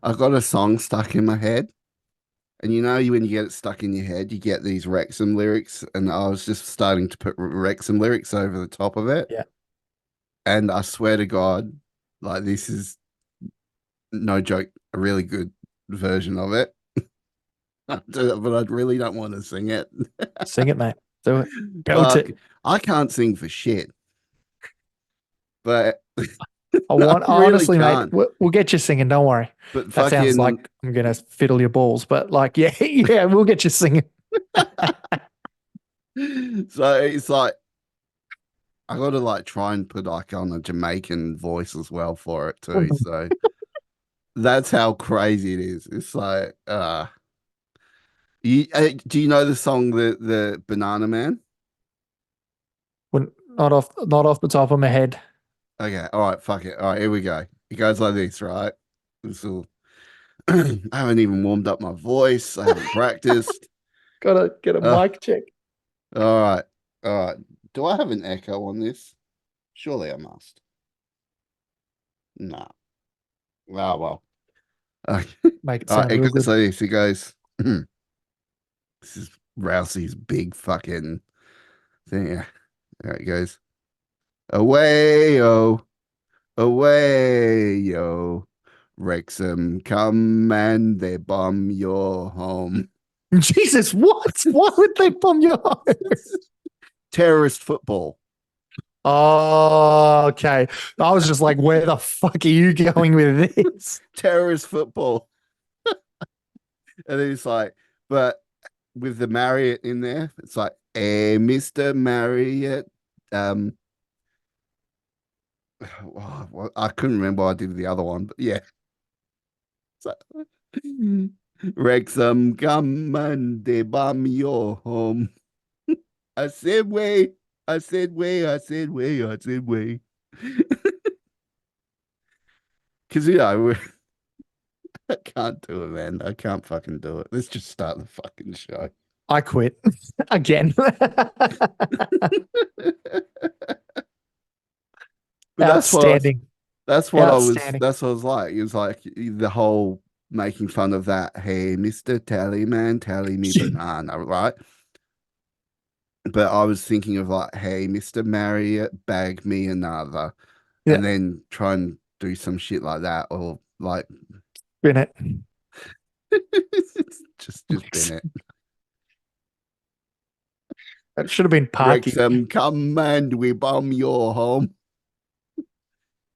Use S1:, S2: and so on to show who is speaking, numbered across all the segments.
S1: I got a song stuck in my head. And when you get it stuck in your head, you get these Wrexham lyrics. And I was just starting to put Wrexham lyrics over the top of it.
S2: Yeah.
S1: And I swear to God, like this is no joke, a really good version of it. But I really don't want to sing it.
S2: Sing it, mate. Do it. Belt
S1: Fuck,
S2: it.
S1: I can't sing for shit, but
S2: I
S1: I
S2: want,
S1: really
S2: honestly, mate,
S1: can't.
S2: we'll get you singing. Don't worry.
S1: But
S2: That sounds
S1: fucking,
S2: like I'm going to fiddle your balls, but like, yeah, yeah, we'll get you singing.
S1: so it's like I got to like try and put like on a Jamaican voice as well for it too. So that's how crazy it is. It's like, do you know the song the Banana Man?
S2: Not off the top of my head.
S1: Okay, all right, fuck it. All right, here we go. It goes like this, right? This will, I haven't even warmed up my voice. I haven't practiced.
S2: Gotta get a
S1: Uh,
S2: mic check.
S1: all right, all right. Do I have an echo on this? Surely I must. No. Oh well. Okay.
S2: Make it
S1: All right,
S2: sound
S1: it
S2: real
S1: goes
S2: good.
S1: like this. It goes. This is Rousey's big fucking thing. Yeah. There it goes. Away, oh, away, yo. Wrexham, come and they bomb your home.
S2: Jesus, what? Why would they bomb your home?
S1: Terrorist football.
S2: Oh, okay. I was just like, where the fuck are you going with this?
S1: Terrorist football. And then it's like, but with the Marriott in there, it's like, hey, Mr. Marriott. Um, well, I couldn't remember what I did with the other one, but yeah. So, Wrexham, come and they bomb your home. I said, way. I said, way. I said, way. I said, way. Because, I can't do it, man. I can't fucking do it. Let's just start the fucking show.
S2: I quit again.
S1: But
S2: Outstanding. Outstanding.
S1: that's what I was like. It was like the whole making fun of that. Hey, Mr. Tallyman, tally me banana, right? But I was thinking of like, hey, Mr. Marriott, bag me another,
S2: Yeah,
S1: and then try and do some shit like that, or like
S2: been it.
S1: just bin it.
S2: That should have been Parky.
S1: Wrexham, come and we bomb your home.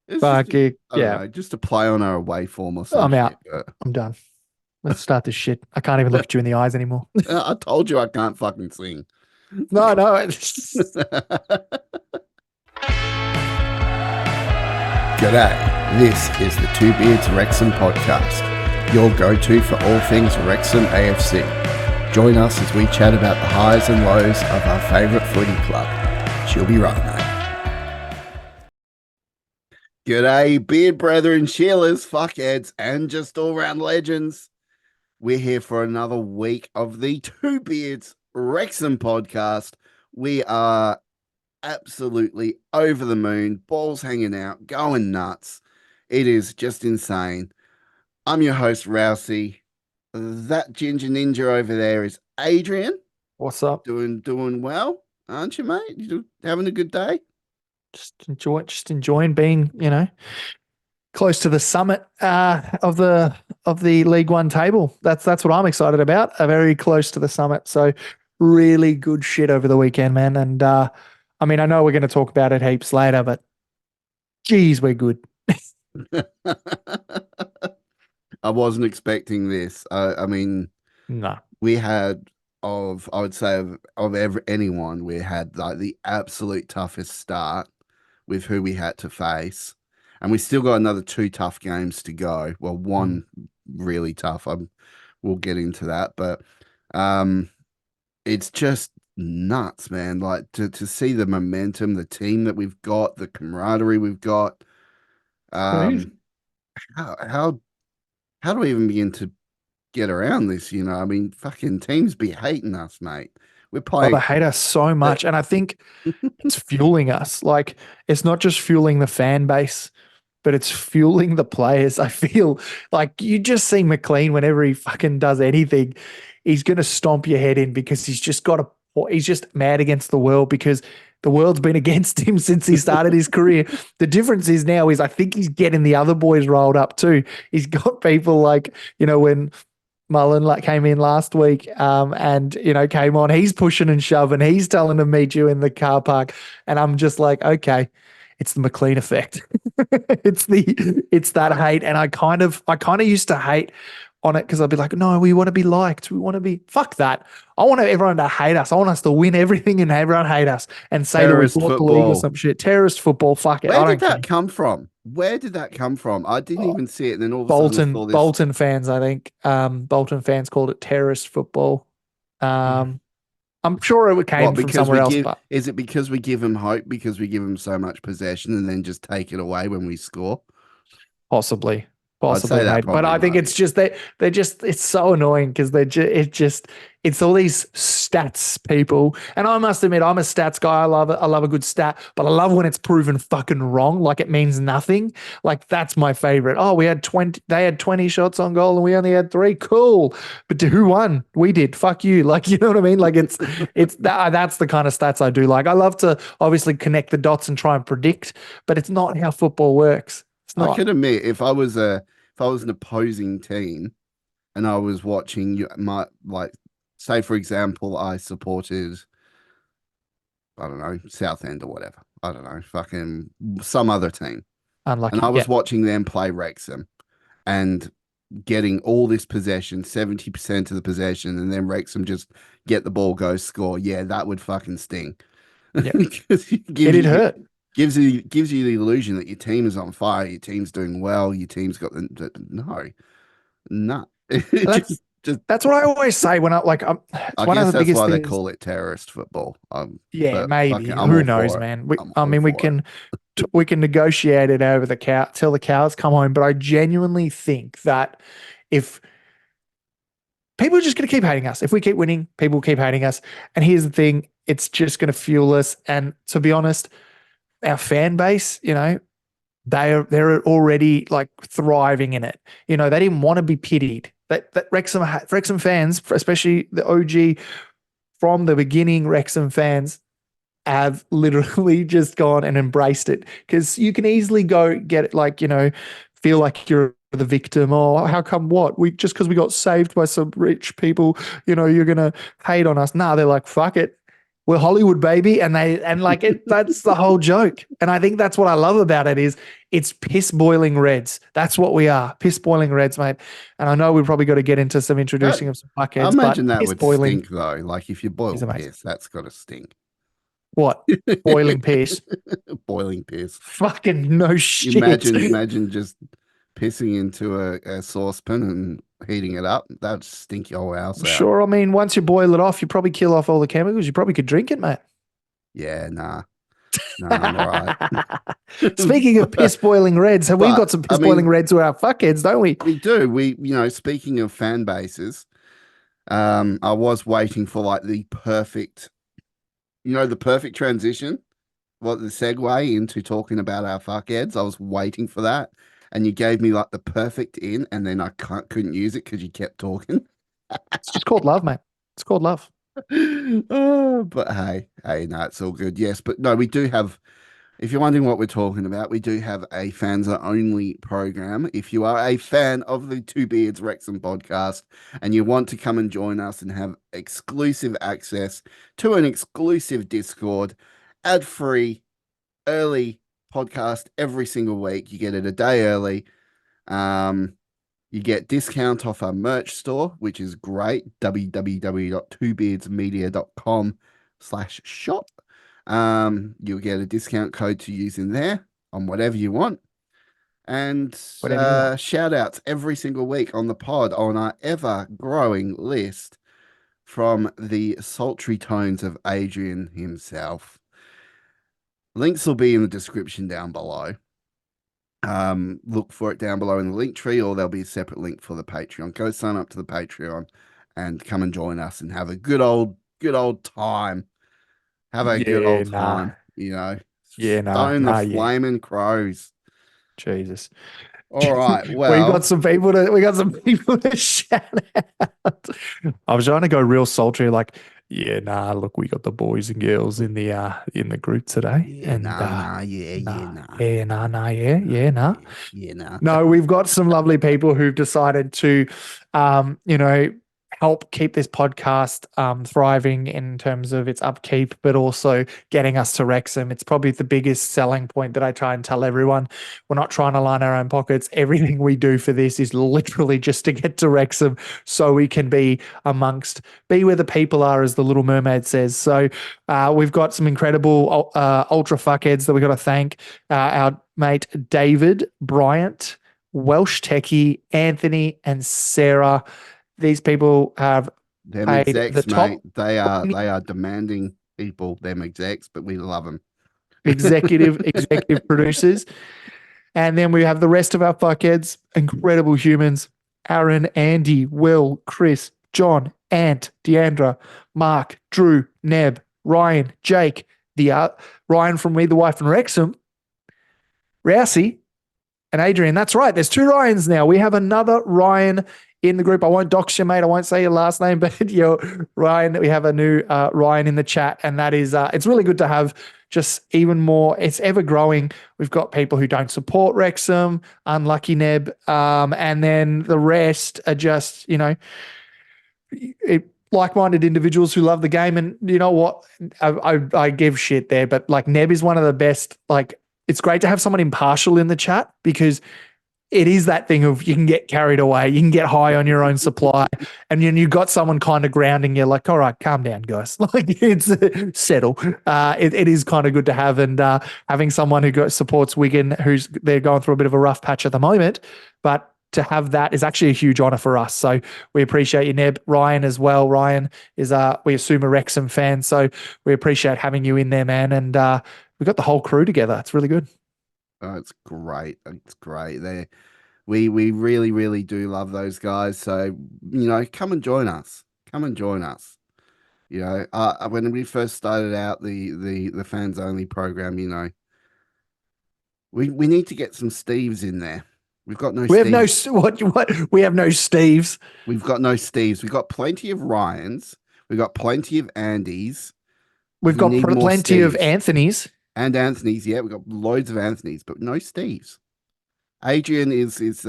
S1: It's just
S2: Parky.
S1: I don't
S2: Yeah,
S1: know, just to play on our away form or some
S2: I'm
S1: shit.
S2: out. I'm done. Let's start this shit. I can't even look at you in the eyes anymore.
S1: I told you I can't fucking sing.
S2: No, no.
S1: G'day, this is the Two Beards Wrexham Podcast, your go-to for all things Wrexham AFC. Join us as we chat about the highs and lows of our favourite footy club. She'll be right, mate. G'day, beard brethren, Sheilers, fuckheads, and just all-round legends. We're here for another week of the Two Beards Wrexham Podcast. We are absolutely over the moon, balls hanging out, going nuts. It is just insane. I'm your host, Rousey. That ginger ninja over there is Adrian.
S2: What's up?
S1: Doing well, aren't you, mate? You having a good day?
S2: Just enjoying being, close to the summit of the League One table. That's what I'm excited about. Very close to the summit. So really good shit over the weekend, man. And I mean, I know we're going to talk about it heaps later, but geez, we're good.
S1: I wasn't expecting this. I mean,
S2: No.
S1: we had I would say anyone, we had like the absolute toughest start with who we had to face, and we still got another two tough games to go. Well,
S2: Mm.
S1: one really tough. We'll get into that, but um, it's just nuts, man. Like to see the momentum, the team that we've got, the camaraderie we've got.
S2: Crazy.
S1: Um, how do we even begin to get around this? I mean, fucking teams be hating us, mate. We're
S2: Oh, they
S1: playing.
S2: hate us so
S1: uh,
S2: much. And I think it's fueling us. Like, it's not just fueling the fan base. but it's fueling the players. I feel like you just see McLean whenever he fucking does anything, he's going to stomp your head in because he's just mad against the world because the world's been against him since he started his career. The difference is now is I think he's getting the other boys rolled up too. He's got people like, when Mullen came in last week, and came on. He's pushing and shoving. He's telling to meet you in the car park, and I'm just like, okay, it's the McLean effect. it's that hate, and I kind of used to hate on it because I'd be like, no, we want to be liked. We want to be fuck that. I want everyone to hate us. I want us to win everything and everyone hate us and say that we
S1: Terrorist
S2: bought the league or
S1: football.
S2: some shit. Terrorist football. Fuck it.
S1: Where
S2: I
S1: did
S2: don't care.
S1: that come from? Where did that come from? I didn't
S2: Oh,
S1: even see it. And then all of a sudden I
S2: Bolton
S1: saw this.
S2: Bolton fans, I think. Bolton fans called it terrorist football. Um, I'm sure it
S1: What,
S2: came from
S1: because
S2: somewhere
S1: we
S2: else,
S1: give,
S2: but
S1: is it because we give them hope because we give them so much possession and then just take it away when we score?
S2: possibly,
S1: I'd say
S2: possibly,
S1: that
S2: mate. But
S1: probably
S2: I think
S1: might
S2: it's
S1: be.
S2: just they're just it's so annoying because it's all these stats people. And I must admit, I'm a stats guy. I love it. I love a good stat, but I love when it's proven fucking wrong, like it means nothing. Like that's my favorite. Oh, they had 20 shots on goal and we only had three. Cool. But who won? We did. Fuck you. Like, you know what I mean? Like that's the kind of stats I do. Like I love to obviously connect the dots and try and predict, but it's not how football works. It's
S1: I
S2: not.
S1: could admit if I was an opposing team and I was watching my like say for example I supported I don't know Southend or whatever I don't know fucking some other team and I
S2: Unlucky. Yeah.
S1: was watching them play Wrexham and getting all this possession 70% of the possession and then Wrexham just get the ball go score yeah that would fucking sting
S2: Yeah.
S1: because it
S2: It'd hurt.
S1: gives you the illusion that your team is on fire your team's doing well your team's got no
S2: And
S1: just
S2: that's what I always say when it's
S1: I
S2: one of
S1: guess
S2: the
S1: that's
S2: biggest
S1: why they
S2: things.
S1: call it terrorist football.
S2: Yeah,
S1: But
S2: maybe.
S1: fucking, I'm
S2: Who
S1: all
S2: knows,
S1: for it.
S2: man?
S1: I'm
S2: I
S1: all
S2: mean, we
S1: for it.
S2: can we can negotiate it over the cow till the cows come home. But I genuinely think that if people are just going to keep hating us, if we keep winning, people will keep hating us. And here's the thing: it's just going to fuel us. And to be honest, our fan base, they're already like thriving in it. They didn't want to be pitied. That Wrexham fans, especially the OG from the beginning, Wrexham fans have literally just gone and embraced it because you can easily go get it like feel like you're the victim. Oh, how come what we just because we got saved by some rich people, you're gonna hate on us. Nah, they're like fuck it, we're Hollywood, baby. And like it, that's the whole joke. And I think that's what I love about it is it's piss boiling Reds. That's what we are, piss boiling Reds, mate. And I know we've probably got to get into some
S1: That,
S2: introducing of some
S1: I
S2: fuckheads, but
S1: imagine that
S2: piss
S1: would
S2: boiling
S1: stink though. Like if you
S2: is
S1: boil
S2: amazing.
S1: piss, that's got to stink.
S2: What? Boiling piss?
S1: Boiling piss.
S2: Fucking no shit.
S1: Imagine just pissing into a saucepan and heating it up. That'd stink your whole house out.
S2: Sure. I mean, once you boil it off, you probably kill off all the chemicals. You probably could drink it, mate.
S1: Yeah, nah, I'm all right.
S2: Speaking of piss boiling Reds, have we got
S1: But
S2: some
S1: I
S2: piss boiling
S1: mean,
S2: Reds who are fuckheads, don't we?
S1: we do. Speaking of fan bases, I was waiting for like the perfect transition, what the segue into talking about our fuckheads. I was waiting for that, and you gave me like the perfect in, and then I couldn't use it because you kept talking.
S2: It's just called love, mate. It's called love.
S1: Oh, but hey, no, it's all good. Yes, but no, we do have. If you're wondering what we're talking about, we do have a fans only program. If you are a fan of the Two Beards Wrexham podcast and you want to come and join us and have exclusive access to an exclusive Discord, ad free, early podcast every single week, you get it a day early. Um, you get discount off our merch store, which is great. www.twobeardsmedia.com/shop. You'll get a discount code to use in there on whatever you want. And
S2: Whatever you want.
S1: shout outs every single week on the pod on our ever growing list from the sultry tones of Adrian himself. Links will be in the description down below. Look for it down below in the link tree, or there'll be a separate link for the Patreon. Go sign up to the Patreon and come and join us and have a good old time. Have a good
S2: Yeah,
S1: old
S2: nah.
S1: time,
S2: Yeah, nah,
S1: Stone the
S2: nah, yeah.
S1: flaming crows.
S2: Jesus.
S1: All right.
S2: We got
S1: Well,
S2: some people to shout out. I was trying to go real sultry, like, yeah, nah, look, we got the boys and girls in the group today.
S1: yeah,
S2: And
S1: nah, yeah,
S2: nah,
S1: nah,
S2: yeah, nah, nah, yeah, nah.
S1: yeah, nah.
S2: No, we've got some lovely people who've decided to, you know, help keep this podcast thriving in terms of its upkeep, but also getting us to Wrexham. It's probably the biggest selling point that I try and tell everyone. We're not trying to line our own pockets. Everything we do for this is literally just to get to Wrexham so we can be where the people are, as the Little Mermaid says. So we've got some incredible ultra fuckheads that we've got to thank. Our mate David Bryant, Welsh Techie, Anthony, and Sarah. These people have
S1: Them
S2: paid the
S1: execs,
S2: top
S1: mate. They are demanding people. Them execs, but we love them.
S2: executive producers. And then we have the rest of our fuckheads, incredible humans. Aaron, Andy, Will, Chris, John, Ant, Deandra, Mark, Drew, Neb, Ryan, Jake, Ryan from We the Wife and Wrexham, Rousey, and Adrian. That's right. There's two Ryans now. We have another Ryan in the group. I won't dox you, mate. I won't say your last name, but Ryan. We have a new Ryan in the chat, and that is it's really good to have just even more. It's ever growing. We've got people who don't support Wrexham, unlucky Neb, and then the rest are just like-minded individuals who love the game. And you know what? I give shit there, but like Neb is one of the best. Like, it's great to have someone impartial in the chat, because it is that thing of you can get carried away, you can get high on your own supply, and then you got someone kind of grounding you, like, all right, calm down, guys. Like, it's settle. It is kind of good to have, and having someone who supports Wigan, they're going through a bit of a rough patch at the moment, but to have that is actually a huge honor for us. So we appreciate you, Neb. Ryan as well. Ryan is, we assume, a Wrexham fan, so we appreciate having you in there, man. And we've got the whole crew together. It's really good.
S1: Oh, it's great. It's great. We really, really do love those guys. So, come and join us. Come and join us. When we first started out the fans only program, we need to get some Steves in there. We've got no
S2: We have no
S1: Steves.
S2: what we have no Steves.
S1: We've got no Steves. We've got plenty of Ryans. We've got plenty of Andys.
S2: We've
S1: We
S2: got
S1: need more
S2: plenty of
S1: Steves.
S2: Anthony's.
S1: And Anthony's, yeah, we've got loads of Anthony's, but no Steves. Adrian is what's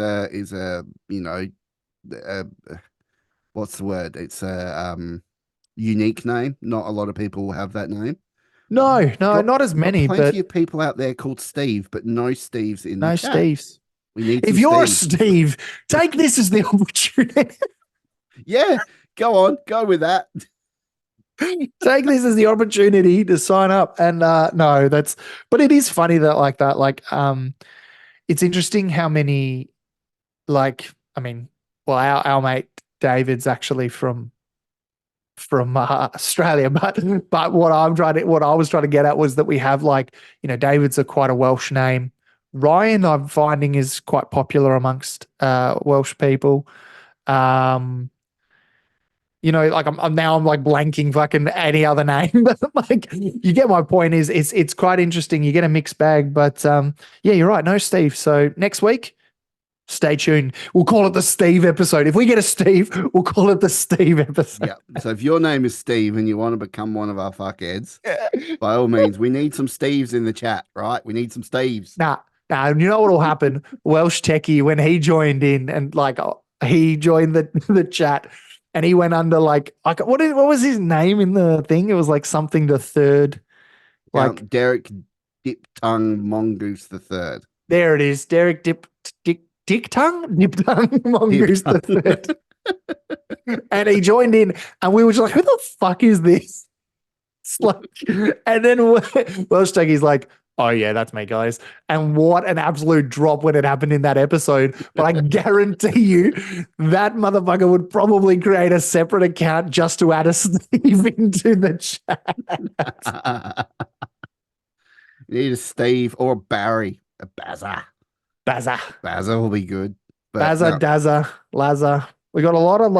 S1: the word? It's a unique name. Not a lot of people have that name.
S2: No, not as many,
S1: plenty
S2: but
S1: of people out there called Steve, but no Steves in
S2: no
S1: the chat.
S2: Steves.
S1: We need
S2: If
S1: some
S2: you're
S1: Steves.
S2: Steve, take this as the opportunity.
S1: Yeah, go on, go with that.
S2: Take this as the opportunity to sign up. And no, but it is funny that like that, it's interesting how many, our mate David's actually from Australia, but what I was trying to get at was that we have David's quite a Welsh name. Ryan, I'm finding, is quite popular amongst Welsh people. I'm now blanking fucking any other name, but you get my point. It's quite interesting. You get a mixed bag, but yeah, you're right. No Steve. So next week, stay tuned. We'll call it the Steve episode. If we get a Steve, we'll call it the Steve episode.
S1: Yeah. So if your name is Steve and you want to become one of our fuckheads, by all means, we need some Steves in the chat, right? We need some Steves.
S2: Nah. You know what will happen? Welsh Techie, when he joined in and he joined the chat, and he went under what was his name in the thing? It was something the third.
S1: Count Derek Dip Tongue Mongoose the Third.
S2: There it is. Derek Dip Tongue Mongoose the Third. And he joined in, and we were just like, who the fuck is this? And then Welsh Techie's like, oh yeah, that's me, guys. And what an absolute drop when it happened in that episode. But I guarantee you that motherfucker would probably create a separate account just to add a Steve into the chat.
S1: You need a Steve or a Barry, a Bazza.
S2: Bazza
S1: will be good.
S2: Bazza, Dazza, Lazza. We got a lot of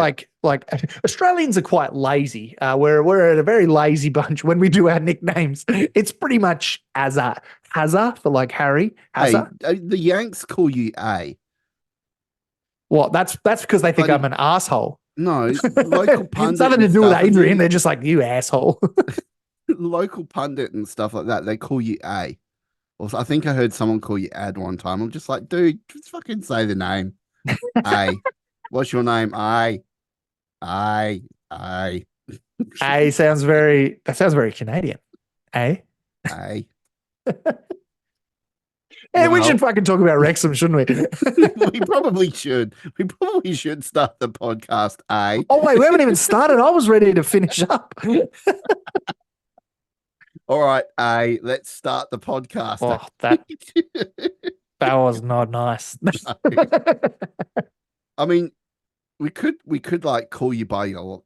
S2: Like Australians are quite lazy. We're a very lazy bunch when we do our nicknames. It's pretty much Hazza for like Harry.
S1: Hey,
S2: Hazza.
S1: the Yanks call you A.
S2: What? That's because they think I'm
S1: Bloody
S2: an asshole.
S1: no, local
S2: It's
S1: pundit
S2: nothing
S1: and
S2: to do with
S1: stuff.
S2: Adrian. They're just like, you asshole.
S1: Local pundit and stuff like that, they call you A. Also, I think I heard someone call you Ad one time. I'm just like, dude, just fucking say the name. A. What's your name? I, I,
S2: That sounds very Canadian. Eh?
S1: A.
S2: Yeah, we should
S1: Well,
S2: fucking talk about Wrexham, shouldn't we?
S1: we probably should. We probably should start the podcast. A.
S2: Oh wait, we haven't even started. I was ready to finish up.
S1: All right, A. Let's start the podcast.
S2: Oh, that was not nice.
S1: I mean, we could like call you by your,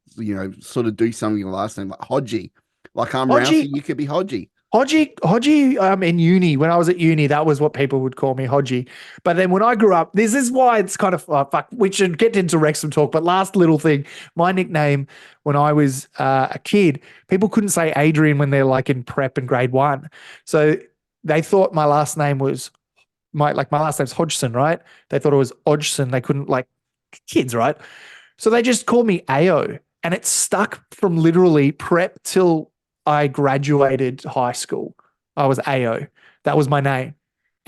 S1: sort of do something your last name like Hodgie. Like I'm Rousey,
S2: Hodgie,
S1: you could be Hodgie.
S2: Hodgie. In uni, when I was at uni, that was what people would call me, Hodgie. But then when I grew up, this is why it's kind of fuck. We should get into Wrexham talk. But last little thing, my nickname when I was a kid, people couldn't say Adrian when they're like in prep and grade one, so they thought my last name was my last name's Hodgson, right? They thought it was Hodgson. They couldn't like kids, right? So they just called me AO, and it stuck from literally prep till I graduated high school. I was AO. That was my name.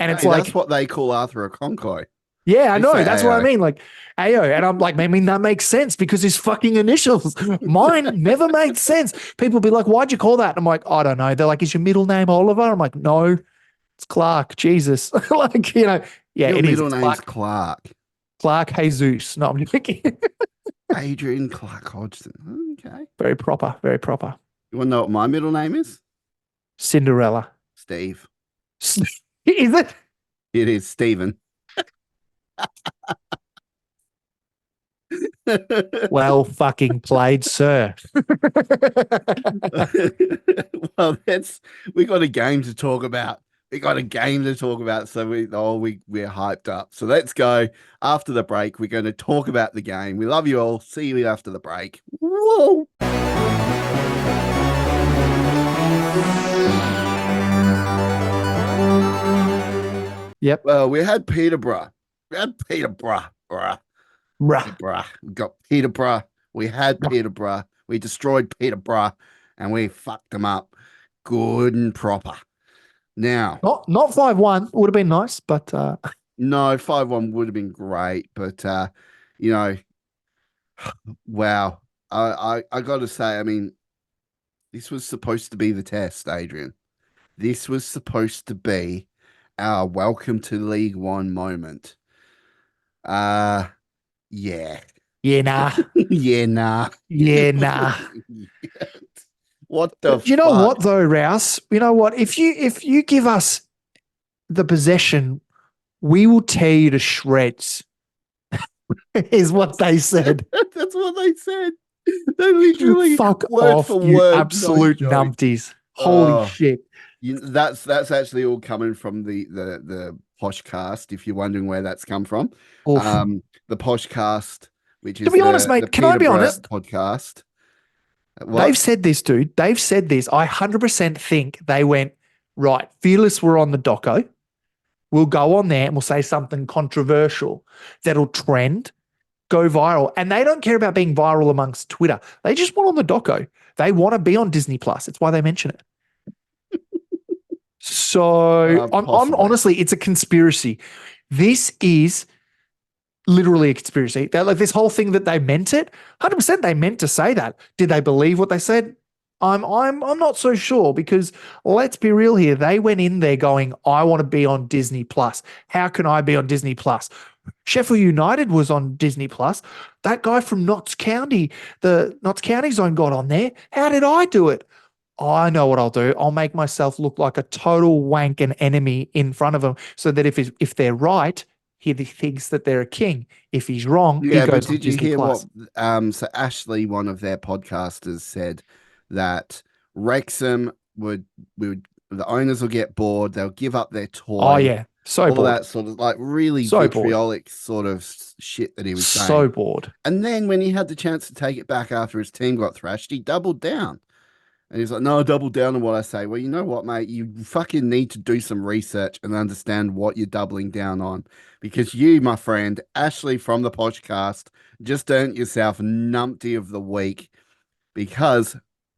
S2: And it's
S1: Hey, that's
S2: like,
S1: what they call Arthur Okonkwo.
S2: yeah, I
S1: They
S2: know.
S1: say
S2: That's what I
S1: AO.
S2: mean. Like AO. And I'm like, I mean, that makes sense because his fucking initials. Mine never made sense. People be like, why'd you call that? I'm like, I don't know. They're like, is your middle name Oliver? I'm like, no, it's Clark. Jesus. Like, yeah,
S1: Your
S2: it is.
S1: middle
S2: It's
S1: name's Clark.
S2: Clark Jesus. No, I'm joking.
S1: Adrian Clark Hodgson. Okay.
S2: Very proper. Very proper.
S1: You want to know what my middle name is?
S2: Cinderella.
S1: Steve.
S2: Is it?
S1: It is Stephen.
S2: Well fucking played, sir.
S1: Well, we got a game to talk about. We got a game to talk about, so we're hyped up. So let's go after the break. We're going to talk about the game. We love you all. See you after the break. Whoa.
S2: Yep.
S1: Well, we had Peterborough. We had Peterborough. Bruh.
S2: Bruh.
S1: Peterborough. We got Peterborough. We had Peterborough. We destroyed Peterborough and we fucked them up good and proper. Now,
S2: Not 5-1. Would have been nice, but
S1: no, 5-1 would have been great, but you know, wow. I got to say, I mean, this was supposed to be the test, Adrian. This was supposed to be our welcome to League One moment. Yeah.
S2: yeah, nah.
S1: Yeah, nah.
S2: Yeah, nah.
S1: What the
S2: You know
S1: fuck?
S2: what though, Rouse? You know what? If you give us the possession, we will tear you to shreds. Is what they said.
S1: That's what they said. They literally
S2: Fuck
S1: word
S2: off,
S1: for
S2: you
S1: word,
S2: absolute
S1: no joke.
S2: numpties. Holy
S1: Oh,
S2: shit.
S1: that's actually all coming from the posh cast. If you're wondering where that's come from,
S2: Oof.
S1: the posh cast, which is
S2: To be honest,
S1: the
S2: mate, can I be
S1: Peterborough
S2: honest?
S1: podcast. What?
S2: They've said this, dude. They've said this. I 100% think they went, right, Fearless were on the doco. We'll go on there and we'll say something controversial that'll trend, go viral. And they don't care about being viral amongst Twitter. They just want on the doco. They want to be on Disney Plus. It's why they mention it. So I'm honestly, it's a conspiracy. This is literally a conspiracy. They're like this whole thing that they meant it. 100% they meant to say that. Did they believe what they said? I'm not so sure because let's be real here. They went in there going, I want to be on Disney Plus. How can I be on Disney Plus? Sheffield United was on Disney Plus. That guy from Notts County, the Notts County Zone got on there. How did I do it? I know what I'll do. I'll make myself look like a total wank and enemy in front of them so that if they're right, he thinks that they're a king. If he's wrong,
S1: Yeah,
S2: he
S1: but
S2: goes on
S1: did you
S2: Disney
S1: hear
S2: Plus.
S1: what so Ashley, one of their podcasters, said that Wrexham would the owners will get bored, they'll give up their toy.
S2: Oh, yeah. So
S1: all
S2: bored.
S1: that sort of like really
S2: So bored.
S1: vitriolic sort of shit that he was saying.
S2: So bored.
S1: And then when he had the chance to take it back after his team got thrashed, he doubled down. And he's like, no, double down on what I say. Well, you know what, mate? You fucking need to do some research and understand what you're doubling down on. Because you, my friend, Ashley from the podcast, just earned yourself numpty of the week because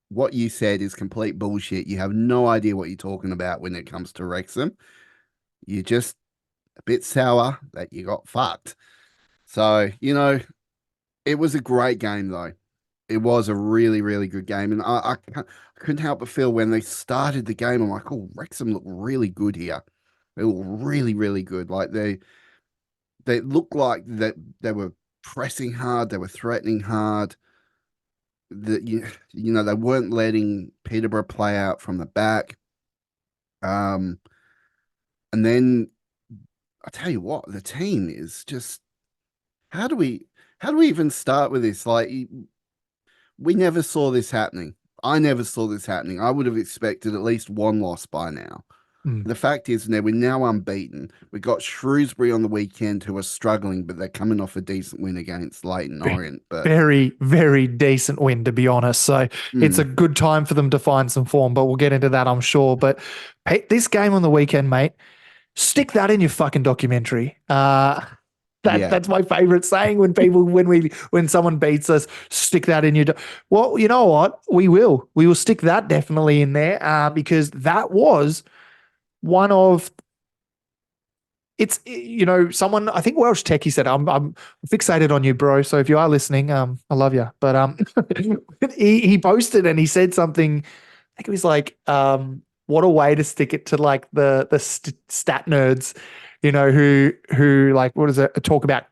S1: what you said is complete bullshit. You have no idea what you're talking about when it comes to Wrexham. You're just a bit sour that you got fucked. So, it was a great game, though. It was a really, really good game. And I couldn't help but feel when they started the game, I'm like, oh, Wrexham look really good here. They look really, really good. Like they looked like that they were pressing hard, they were threatening hard. That they weren't letting Peterborough play out from the back. Um, and then I tell you what, the team is just how do we even start with this? Like we never saw this happening. I never saw this happening. I would have expected at least one loss by now.
S2: Mm.
S1: The fact is, now we're now unbeaten. We got Shrewsbury on the weekend who are struggling, but they're coming off a decent win against Leighton Orient. But
S2: Very, very decent win, to be honest. So it's a good time for them to find some form, but we'll get into that, I'm sure. But hey, this game on the weekend, mate, stick that in your fucking documentary. That's my favorite saying when someone beats us, stick that in your. Well, you know what? We will stick that definitely in there because that was one of someone, I think Welsh Techie said, I'm fixated on you, bro. So if you are listening, I love you. But he posted and he said something. I think it was like, what a way to stick it to like the stat nerds, who like, what is it? Talk about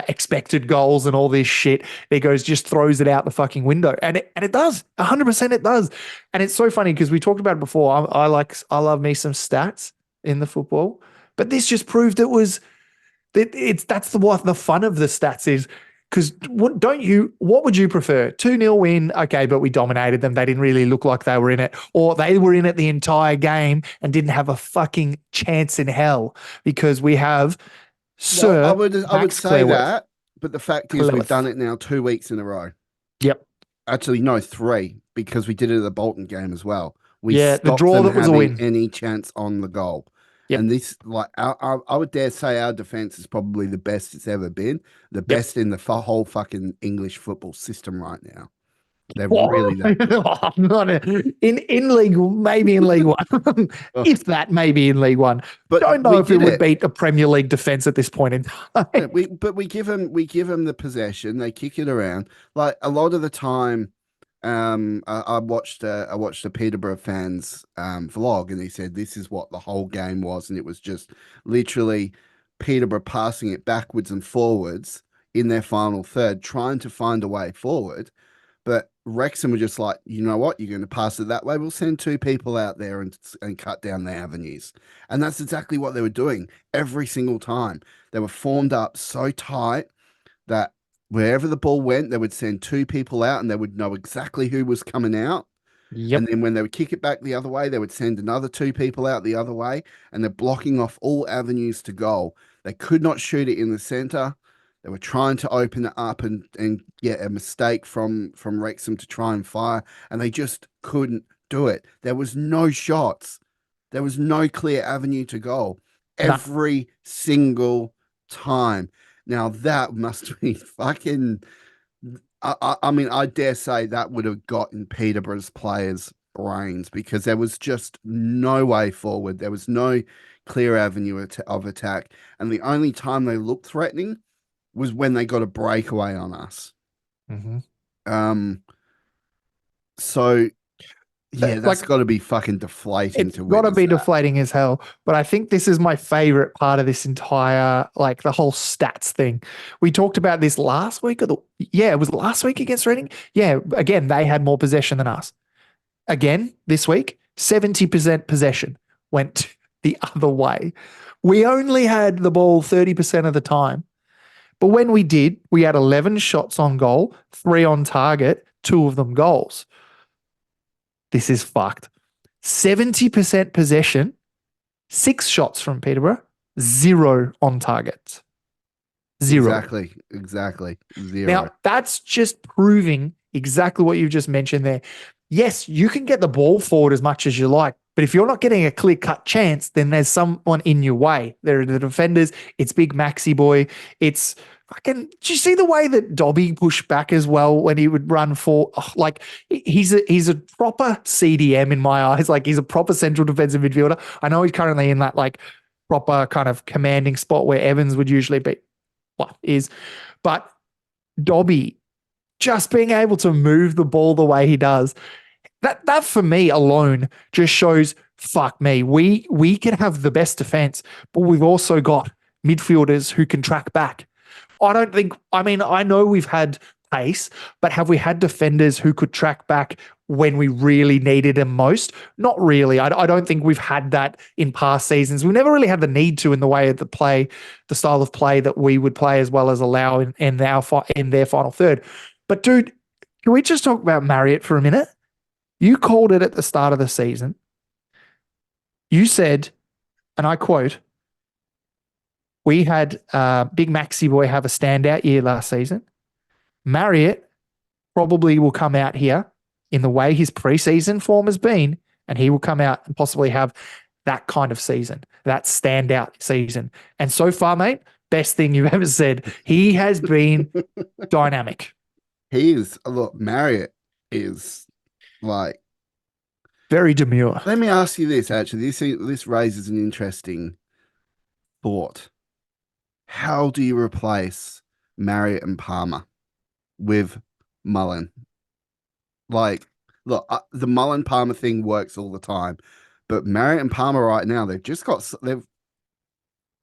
S2: expected goals and all this shit. He goes, just throws it out the fucking window, and it does 100%. It does, and it's so funny because we talked about it before. I love me some stats in the football. But this just proved that's what the fun of the stats is. Because what would you prefer? 2-0 win, okay, but we dominated them. They didn't really look like they were in it. Or they were in it the entire game and didn't have a fucking chance in hell because we have Sir
S1: I would
S2: Max
S1: say
S2: Clairworth.
S1: that, but the fact is we've done it now 2 weeks in a row.
S2: Yep.
S1: Actually, no, 3, because we did it at the Bolton game as well. We
S2: the
S1: stopped
S2: draw
S1: them
S2: that was a
S1: having
S2: win.
S1: any chance on the goal.
S2: Yep.
S1: And this, like, I would dare say our defense is probably the best it's ever been, the best in the whole fucking English football system right now. They're really that good.
S2: Not in League, maybe in League One, if that, maybe in League One.
S1: But
S2: don't know if it would
S1: it.
S2: beat a Premier League defense at this point in time.
S1: Yeah, we give them the possession. They kick it around. Like a lot of the time, I watched a Peterborough fans vlog, and he said this is what the whole game was, and it was just literally Peterborough passing it backwards and forwards in their final third, trying to find a way forward. But Wrexham were just like, you know what, you're going to pass it that way. We'll send 2 people out there and cut down the avenues. And that's exactly what they were doing every single time. They were formed up so tight that wherever the ball went, they would send 2 people out and they would know exactly who was coming out.
S2: Yep.
S1: And then when they would kick it back the other way, they would send another 2 people out the other way, and they're blocking off all avenues to goal. They could not shoot it in the center. They were trying to open it up and get a mistake from Wrexham to try and fire, and they just couldn't do it. There was no shots. There was no clear avenue to goal every single time. Now that must be fucking. I mean, I dare say that would have gotten Peterborough's players' brains because there was just no way forward. There was no clear avenue of attack, and the only time they looked threatening was when they got a breakaway on us.
S2: Mm-hmm.
S1: So yeah, that's got to be fucking deflating.
S2: It's got to be deflating as hell. But I think this is my favorite part of this entire, like the whole stats thing. We talked about this last week, it was last week against Reading. Yeah, again, they had more possession than us. Again, this week, 70% possession went the other way. We only had the ball 30% of the time. But when we did, we had 11 shots on goal, 3 on target, 2 of them goals. This is fucked. 70% possession 6 shots from Peterborough, 0 on target. 0.
S1: Exactly. 0.
S2: Now, that's just proving exactly what you've just mentioned there. Yes, you can get the ball forward as much as you like, but if you're not getting a clear-cut chance, then there's someone in your way. There are the defenders. It's big Maxi boy. It's fucking. Did you see the way that Dobby pushed back as well when he would run for? Oh, like he's a proper CDM in my eyes. Like he's a proper central defensive midfielder. I know he's currently in that like proper kind of commanding spot where Evans would usually be. What is, but Dobby just being able to move the ball the way he does, that for me alone just shows, fuck me, we can have the best defense, but we've also got midfielders who can track back. I know we've had pace, but have we had defenders who could track back when we really needed them most? Not really. I don't think we've had that in past seasons. We've never really had the need to in the way of the style of play that we would play as well as allow in their final third. But dude, can we just talk about Marriott for a minute? You called it at the start of the season. You said, and I quote, we had Big Maxi Boy have a standout year last season. Marriott probably will come out here in the way his preseason form has been, and he will come out and possibly have that kind of season, that standout season. And so far, mate, best thing you've ever said. He has been dynamic.
S1: Look, Marriott is like
S2: very demure.
S1: Let me ask you this, actually. This raises an interesting thought. How do you replace Marriott and Palmer with Mullen? Like, look, the Mullen-Palmer thing works all the time, but Marriott and Palmer right now,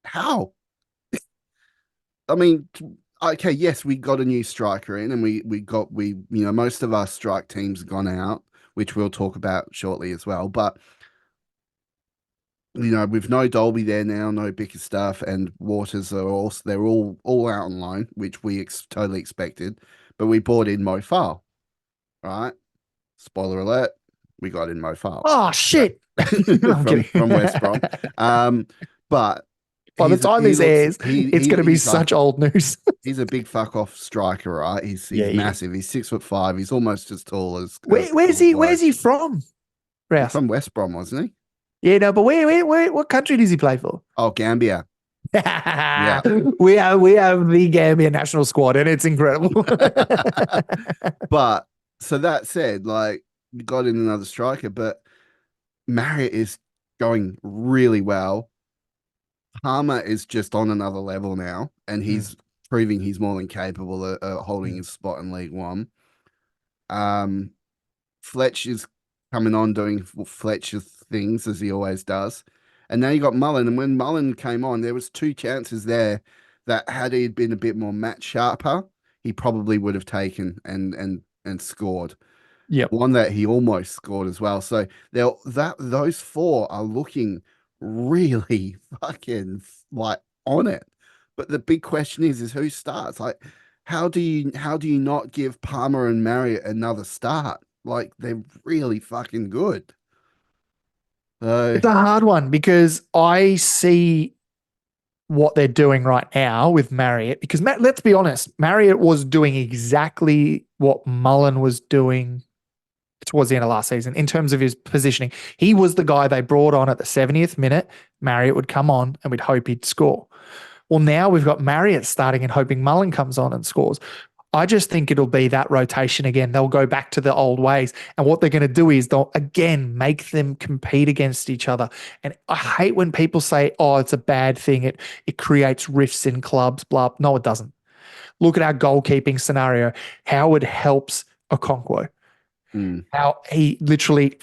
S1: how? I mean, okay, yes, we got a new striker in, and we most of our strike teams gone out, which we'll talk about shortly as well. But with no Dolby there now, no Bickerstaff, and Waters they're all out on loan, which we totally expected. But we bought in Mo Farl, right? Spoiler alert, we got in Mo Farl.
S2: Oh shit!
S1: from West Brom. But
S2: by the time this airs, it's going to be such old news.
S1: He's a big fuck off striker, right? He's massive. He's 6'5". He's almost as tall as.
S2: Where's he from?
S1: He's from West Brom, wasn't he?
S2: Yeah, no, but what country does he play for?
S1: Oh, Gambia.
S2: Yeah. We have the Gambia national squad, and it's incredible.
S1: But so that said, like, you got in another striker, but Marriott is going really well. Palmer is just on another level now, and he's proving he's more than capable of holding his spot in League One. Fletch is coming on doing Fletcher's things as he always does. And now you got Mullen, and when Mullen came on, there was 2 chances there that had he been a bit more match sharper, he probably would have taken and scored.
S2: Yeah,
S1: one that he almost scored as well. So those 4 are looking really fucking like on it. But the big question is who starts? Like, how do you not give Palmer and Marriott another start? Like, they're really fucking good.
S2: It's a hard one because I see what they're doing right now with Marriott. Because let's be honest, Marriott was doing exactly what Mullen was doing towards the end of last season in terms of his positioning. He was the guy they brought on at the 70th minute. Marriott would come on and we'd hope he'd score. Well, now we've got Marriott starting and hoping Mullen comes on and scores. I just think it'll be that rotation again. They'll go back to the old ways. And what they're going to do is they'll, again, make them compete against each other. And I hate when people say, oh, it's a bad thing. It creates rifts in clubs, blah. No, it doesn't. Look at our goalkeeping scenario, how it helps Okonkwo. How he literally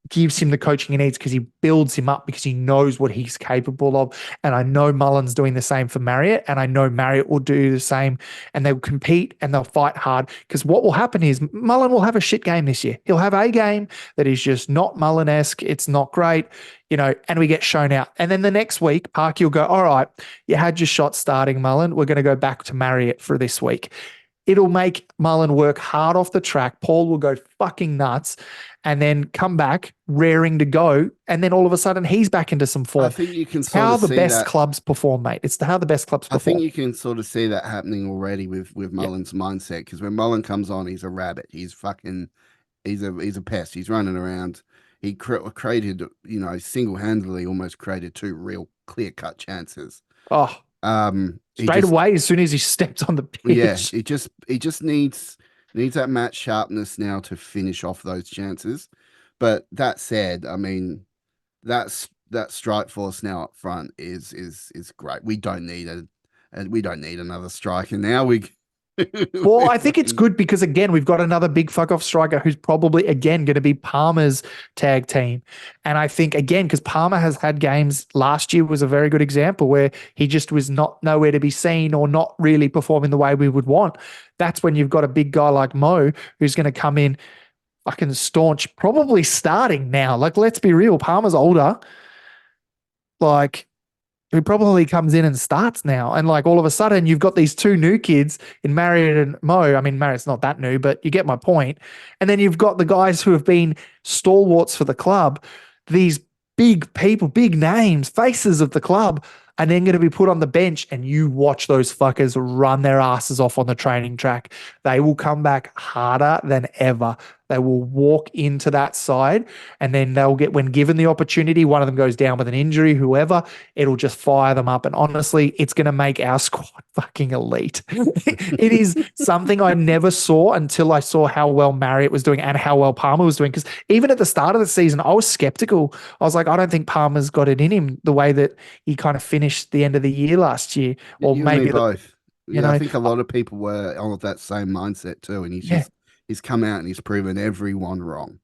S2: gives him the coaching he needs because he builds him up because he knows what he's capable of. And I know Mullen's doing the same for Marriott, and I know Marriott will do the same, and they'll compete and they'll fight hard because what will happen is Mullen will have a shit game this year. He'll have a game that is just not Mullen-esque. It's not great, and we get shown out. And then the next week, Parky will go, all right, you had your shot starting, Mullen. We're going to go back to Marriott for this week. It'll make Mullen work hard off the track. Paul will go fucking nuts and then come back raring to go. And then all of a sudden he's back into some
S1: I
S2: form.
S1: think you can
S2: It's
S1: sort
S2: how
S1: of
S2: the
S1: see
S2: best
S1: that.
S2: clubs perform, mate. It's how the best clubs
S1: I think
S2: perform.
S1: you can sort of see that happening already with
S2: Yeah.
S1: Mullen's mindset, because when Mullen comes on, he's a rabbit. He's a pest. He's running around. He created, single handedly almost created two real clear cut chances.
S2: Oh,
S1: He
S2: straight
S1: just
S2: away as soon as he stepped on the
S1: Yeah,
S2: pitch.
S1: he just needs that match sharpness now to finish off those chances. But that said, I mean, that strike force now up front is great. We don't need another striker now.
S2: Well,
S1: We're
S2: I think it's
S1: fucking
S2: good because, again, we've got another big fuck off striker who's probably, again, going to be Palmer's tag team. And I think, again, because Palmer has had games, last year was a very good example where he just was not nowhere to be seen or not really performing the way we would want. That's when you've got a big guy like Mo who's going to come in fucking staunch, probably starting now. Like, let's be real, Palmer's older. Like, who probably comes in and starts now. And like all of a sudden, you've got these two new kids in Marriott and Mo. I mean, Marriott's not that new, but you get my point. And then you've got the guys who have been stalwarts for the club, these big people, big names, faces of the club, and then going to be put on the bench. And you watch those fuckers run their asses off on the training track. They will come back harder than ever. They will walk into that side, and then they'll get, when given the opportunity, one of them goes down with an injury, whoever, it'll just fire them up. And honestly, it's going to make our squad fucking elite. It is something I never saw until I saw how well Marriott was doing and how well Palmer was doing. Because even at the start of the season, I was skeptical. I was like, I don't think Palmer's got it in him the way that he kind of finished the end of the year last year. Or
S1: you and me
S2: maybe,
S1: both.
S2: you
S1: Yeah, I
S2: know,
S1: think a lot of people were on that same mindset too, and
S2: yeah,
S1: he's come out and he's proven everyone wrong.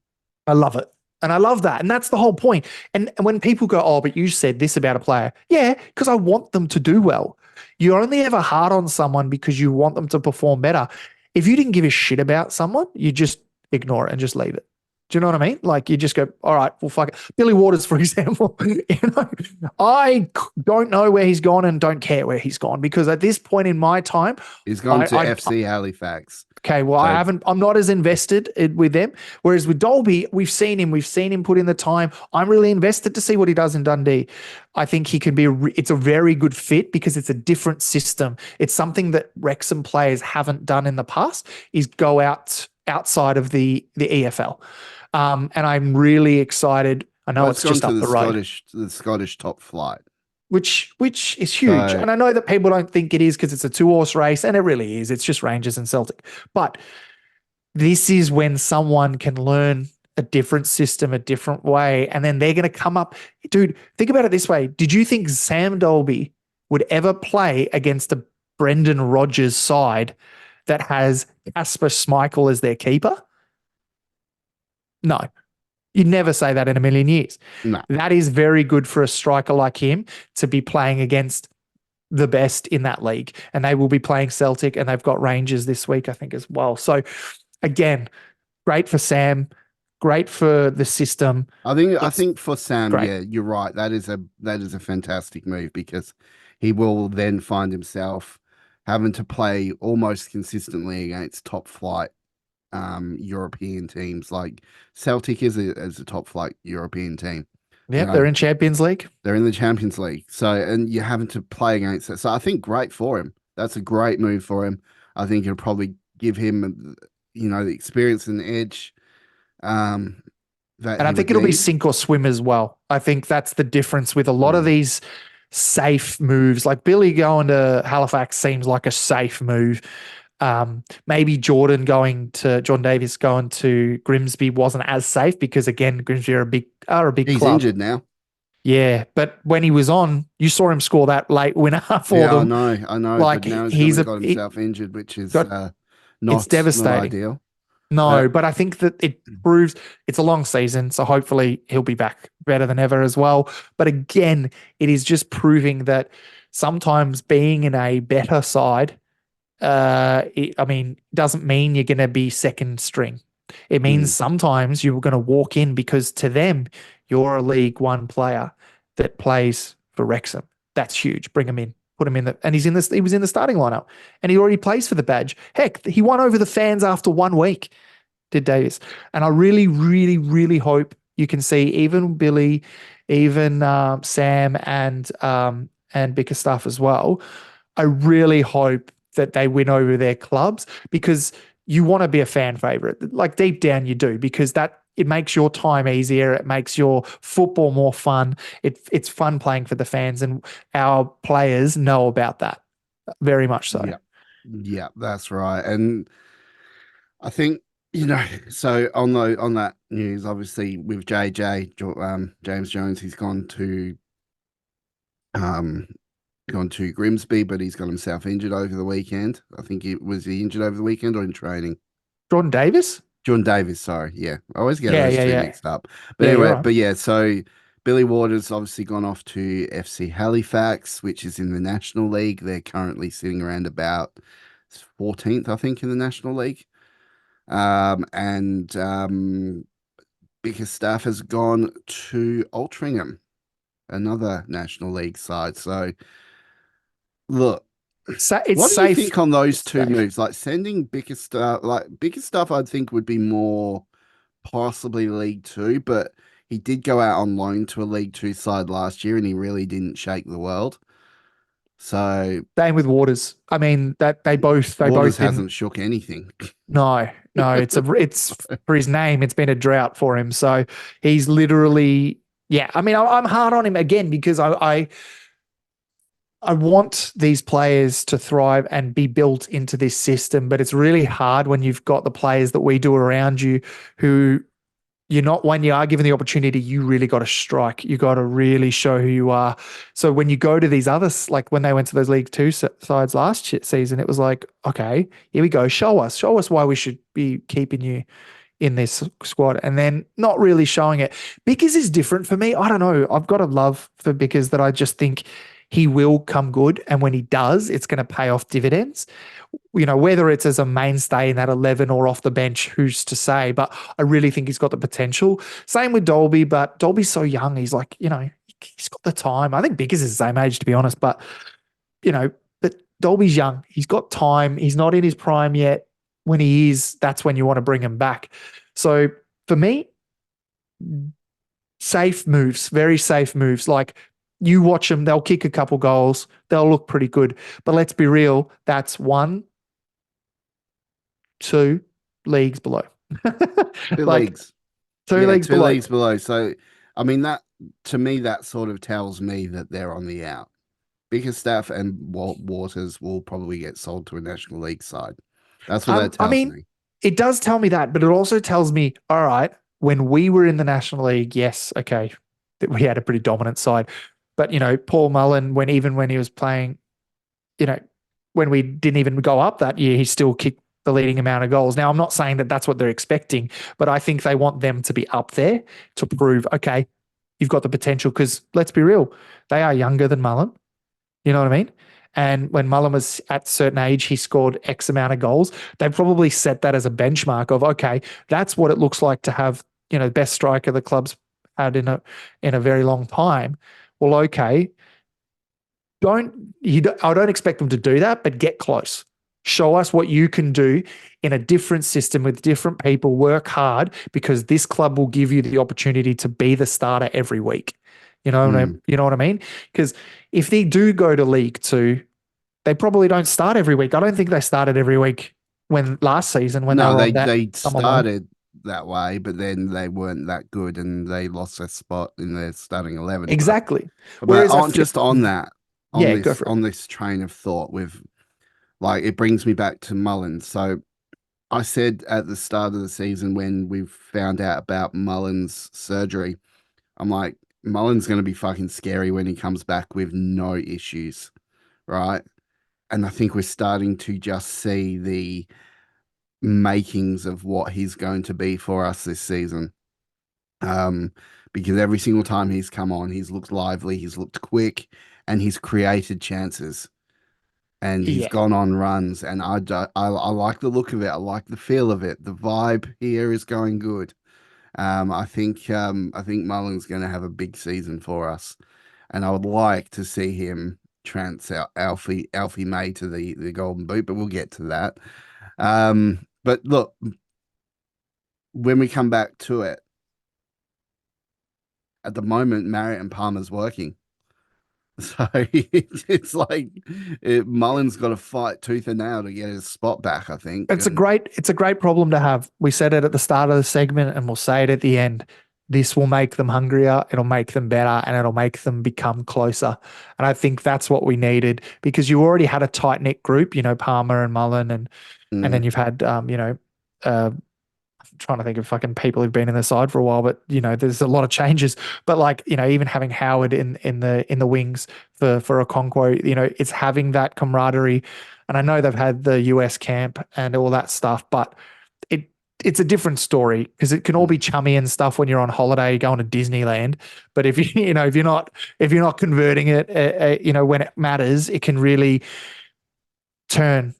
S2: I love it. And I love that. And that's the whole point. And when people go, oh, but you said this about a player. Yeah, because I want them to do well. You only ever hard on someone because you want them to perform better. If you didn't give a shit about someone, you just ignore it and just leave it. Do you know what I mean? Like you just go, all right, well, fuck it. Billy Waters, for example, I don't know where he's gone and don't care where he's gone because at this point in my time,
S1: He's gone to
S2: I
S1: FC Halifax.
S2: okay, well,
S1: So
S2: I'm not as invested with them. Whereas with Dolby, we've seen him put in the time. I'm really invested to see what he does in Dundee. I think he can be, it's a very good fit because it's a different system. It's something that Wrexham players haven't done in the past is go outside of the EFL. And I'm really excited. I know
S1: it's
S2: it's
S1: gone
S2: just
S1: to
S2: up
S1: the
S2: the road,
S1: Scottish top flight.
S2: which is huge.
S1: So
S2: And I know that people don't think it is because it's a two-horse race, and it really is. It's just Rangers and Celtic. But this is when someone can learn a different system, a different way, and then they're going to come up. Dude, think about it this way. Did you think Sam Dolby would ever play against a Brendan Rodgers side that has Casper Schmeichel as their keeper? No. You'd never say that in a million years.
S1: no,
S2: That is very good for a striker like him to be playing against the best in that league. And they will be playing Celtic and they've got Rangers this week, I think, as well. So again, great for Sam, great for the system.
S1: I
S2: It's
S1: think for Sam,
S2: great.
S1: yeah, you're right. That is a fantastic move because he will then find himself having to play almost consistently against top flight European teams. Like Celtic is a top flight European team. You
S2: Yep,
S1: know,
S2: they're in Champions League.
S1: they're in the Champions League. So and you're having to play against it. So I think great for him. That's a great move for him. I think it'll probably give him the experience and the edge that
S2: And I
S1: he
S2: think
S1: would
S2: it'll be
S1: need.
S2: sink or swim as well. I think that's the difference with a lot of
S1: Mm.
S2: these safe moves. Like Billy going to Halifax seems like a safe move. Maybe Jordan Davis going to Grimsby wasn't as safe because again, Grimsby are a big
S1: He's
S2: club.
S1: injured now.
S2: Yeah, but when he was on, you saw him score that late winner for
S1: Yeah,
S2: them.
S1: I know,
S2: Like
S1: but now he's
S2: he's
S1: got himself injured, which is
S2: got it's
S1: not
S2: devastating.
S1: ideal.
S2: No, but I think that it proves it's a long season, so hopefully he'll be back better than ever as well. But again, it is just proving that sometimes being in a better side, doesn't mean you're going to be second string. It means sometimes you're going to walk in because to them, you're a League One player that plays for Wrexham. That's huge. Bring them in. put him in the, and he's in this, he was in the starting lineup and he already plays for the badge. Heck, he won over the fans after 1 week, did Davis. And I really, really, really hope you can see even Billy, even Sam and Bickerstaff as well. I really hope that they win over their clubs because you want to be a fan favorite. Like deep down, you do because that it makes your time easier. It makes your football more fun. It's fun playing for the fans, and our players know about that very much so.
S1: Yeah. Yeah, that's right. And I think, so on that news, obviously with James Jones, he's um gone to Grimsby, but he's got himself injured over the weekend. I think he injured over the weekend or in training?
S2: Jordan Davis.
S1: John Davis, sorry. Yeah. I always get
S2: Yeah,
S1: those
S2: yeah,
S1: two
S2: yeah,
S1: mixed up. But
S2: yeah. You're
S1: anyway,
S2: right.
S1: but yeah, so Billy Waters obviously gone off to FC Halifax, which is in the National League. They're currently sitting around about 14th, I think, in the National League. And Bickerstaff has gone to Altrincham, another National League side. So look,
S2: So it's
S1: what do you
S2: safe.
S1: think on those
S2: It's
S1: two
S2: safe.
S1: moves? Like sending Bickerstaff, I think would be more possibly League Two, but he did go out on loan to a League Two side last year and he really didn't shake the world. So
S2: Same with Waters. I mean that they
S1: Waters
S2: both didn't.
S1: hasn't shook anything.
S2: No, no. It's for his name. It's been a drought for him. So he's literally, yeah. I mean, I'm hard on him again because I want these players to thrive and be built into this system, but it's really hard when you've got the players that we do around you who you're not, when you are given the opportunity, you really got to strike. You got to really show who you are. So when you go to these others, like when they went to those League Two sides last season, it was like, okay, here we go. Show us why we should be keeping you in this squad, and then not really showing it. Bickers is different for me. I don't know. I've got a love for Bickers that I just think he will come good, and when he does, it's going to pay off dividends. Whether it's as a mainstay in that 11 or off the bench, who's to say? But I really think he's got the potential. Same with Dolby, but Dolby's so young. He's like, he's got the time. I think Bickers is the same age, to be honest, but you know, but Dolby's young. He's got time. He's not in his prime yet. When he is, that's when you want to bring him back. So for me, safe moves, very safe moves. Like you watch them, they'll kick a couple goals, they'll look pretty good. But let's be real, that's 1, 2 leagues below.
S1: Two
S2: Like
S1: leagues.
S2: two
S1: Yeah,
S2: leagues
S1: two
S2: below.
S1: leagues below. So I mean that to me that sort of tells me that they're on the out. Bickerstaff and Waters will probably get sold to a National League side. That's what that
S2: I
S1: tells
S2: mean,
S1: me.
S2: it does tell me that, but it also tells me, all right, when we were in the National League, yes, okay, that we had a pretty dominant side. But Paul Mullen, when he was playing, you know, when we didn't even go up that year, he still kicked the leading amount of goals. Now, I'm not saying that that's what they're expecting, but I think they want them to be up there to prove, okay, you've got the potential. Because let's be real, they are younger than Mullen. You know what I mean? And when Mullen was at a certain age, he scored X amount of goals. They probably set that as a benchmark of, okay, that's what it looks like to have, the best striker the club's had in a very long time. Well, okay, I don't expect them to do that, but get close. Show us what you can do in a different system with different people. Work hard because this club will give you the opportunity to be the starter every week.
S1: Mm.
S2: You know what I mean? Because if they do go to League Two, they probably don't start every week. I don't think they started every week when last season when they
S1: No,
S2: were
S1: they
S2: on that
S1: they
S2: summer loan.
S1: started that way, but then they weren't that good and they lost their spot in their starting 11.
S2: Exactly.
S1: But
S2: Whereas I
S1: on
S2: feel,
S1: just on that,
S2: yeah, go for it.
S1: on this train of thought with like it brings me back to Mullins. So I said at the start of the season when we found out about Mullins' surgery, I'm like, Mullins going to be fucking scary when he comes back with no issues, right? And I think we're starting to just see the makings of what he's going to be for us this season. Um, because every single time he's come on, he's looked lively, he's looked quick, and he's created chances. And he's
S2: Yeah.
S1: gone on runs, and I like the look of it. I like the feel of it. The vibe here is going good. I think Mullen's going to have a big season for us, and I would like to see him Trent's Alfie May to the Golden Boot, but we'll get to that. But look, when we come back to it, at the moment, Marriott and Palmer's working. So it's like Mullen's got to fight tooth and nail to get his spot back, I think.
S2: It's a great problem to have. We said it at the start of the segment and we'll say it at the end. This will make them hungrier, it'll make them better, and it'll make them become closer. And I think that's what we needed because you already had a tight knit group, Palmer and Mullen, and then you've had I'm trying to think of fucking people who've been in the side for a while, but there's a lot of changes. But like, even having Howard in the wings for Okonkwo, it's having that camaraderie. And I know they've had the US camp and all that stuff, but it's a different story because it can all be chummy and stuff when you're on holiday going to Disneyland. But if if you're not converting it, when it matters, it can really turn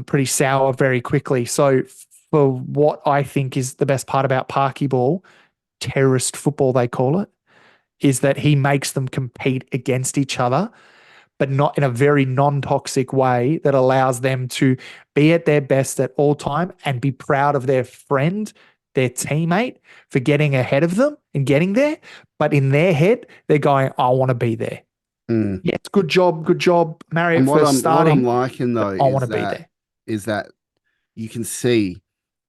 S2: pretty sour very quickly. So for what I think is the best part about Parky Ball, terrorist football they call it, is that he makes them compete against each other, but not in a very non-toxic way that allows them to be at their best at all time and be proud of their friend, their teammate, for getting ahead of them and getting there. But in their head, they're going, I want to be there. Yes, good job, Marriott, for starting.
S1: What I'm liking though
S2: I want to be there.
S1: Is that you can see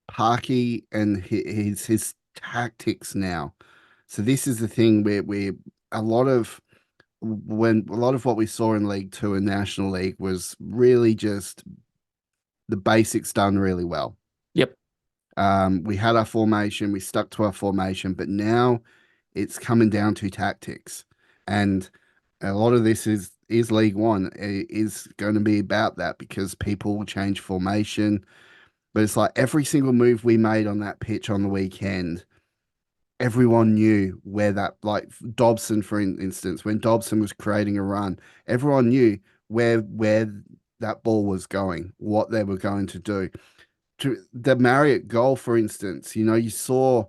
S1: Parky and his tactics now. So this is the thing where a lot of what we saw in League Two and National League was really just the basics done really well.
S2: Yep.
S1: We had our formation, we stuck to our formation, but now it's coming down to tactics. And a lot of this is League One. It is going to be about that because people will change formation. But it's like every single move we made on that pitch on the weekend, everyone knew where that, like Dobson, for instance, when Dobson was creating a run, everyone knew where that ball was going, what they were going to do. To the Marriott goal, for instance, you saw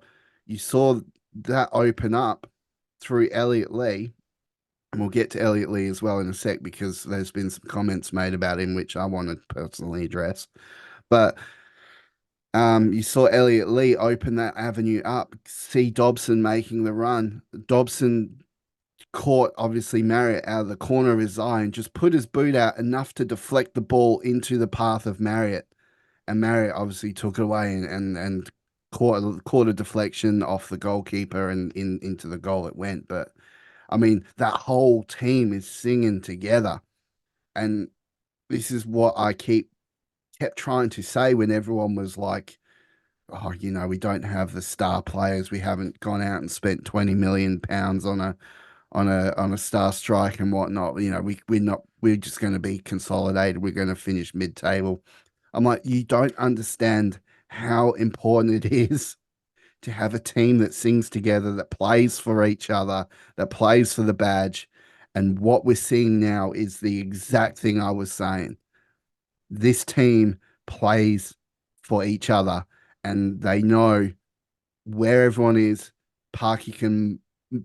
S1: that open up through Elliot Lee. And we'll get to Elliot Lee as well in a sec because there's been some comments made about him, which I want to personally address. But you saw Elliot Lee open that avenue up, see Dobson making the run. Dobson caught, obviously, Marriott out of the corner of his eye and just put his boot out enough to deflect the ball into the path of Marriott. And Marriott obviously took it away and caught a deflection off the goalkeeper and into the goal it went. But I mean, that whole team is singing together. And this is what I kept trying to say when everyone was like, oh, we don't have the star players. We haven't gone out and spent 20 million pounds on a star strike and whatnot. We're just going to be consolidated. We're going to finish mid-table. I'm like, you don't understand how important it is to have a team that sings together, that plays for each other, that plays for the badge. And what we're seeing now is the exact thing I was saying. This team plays for each other and they know where everyone is. Parky can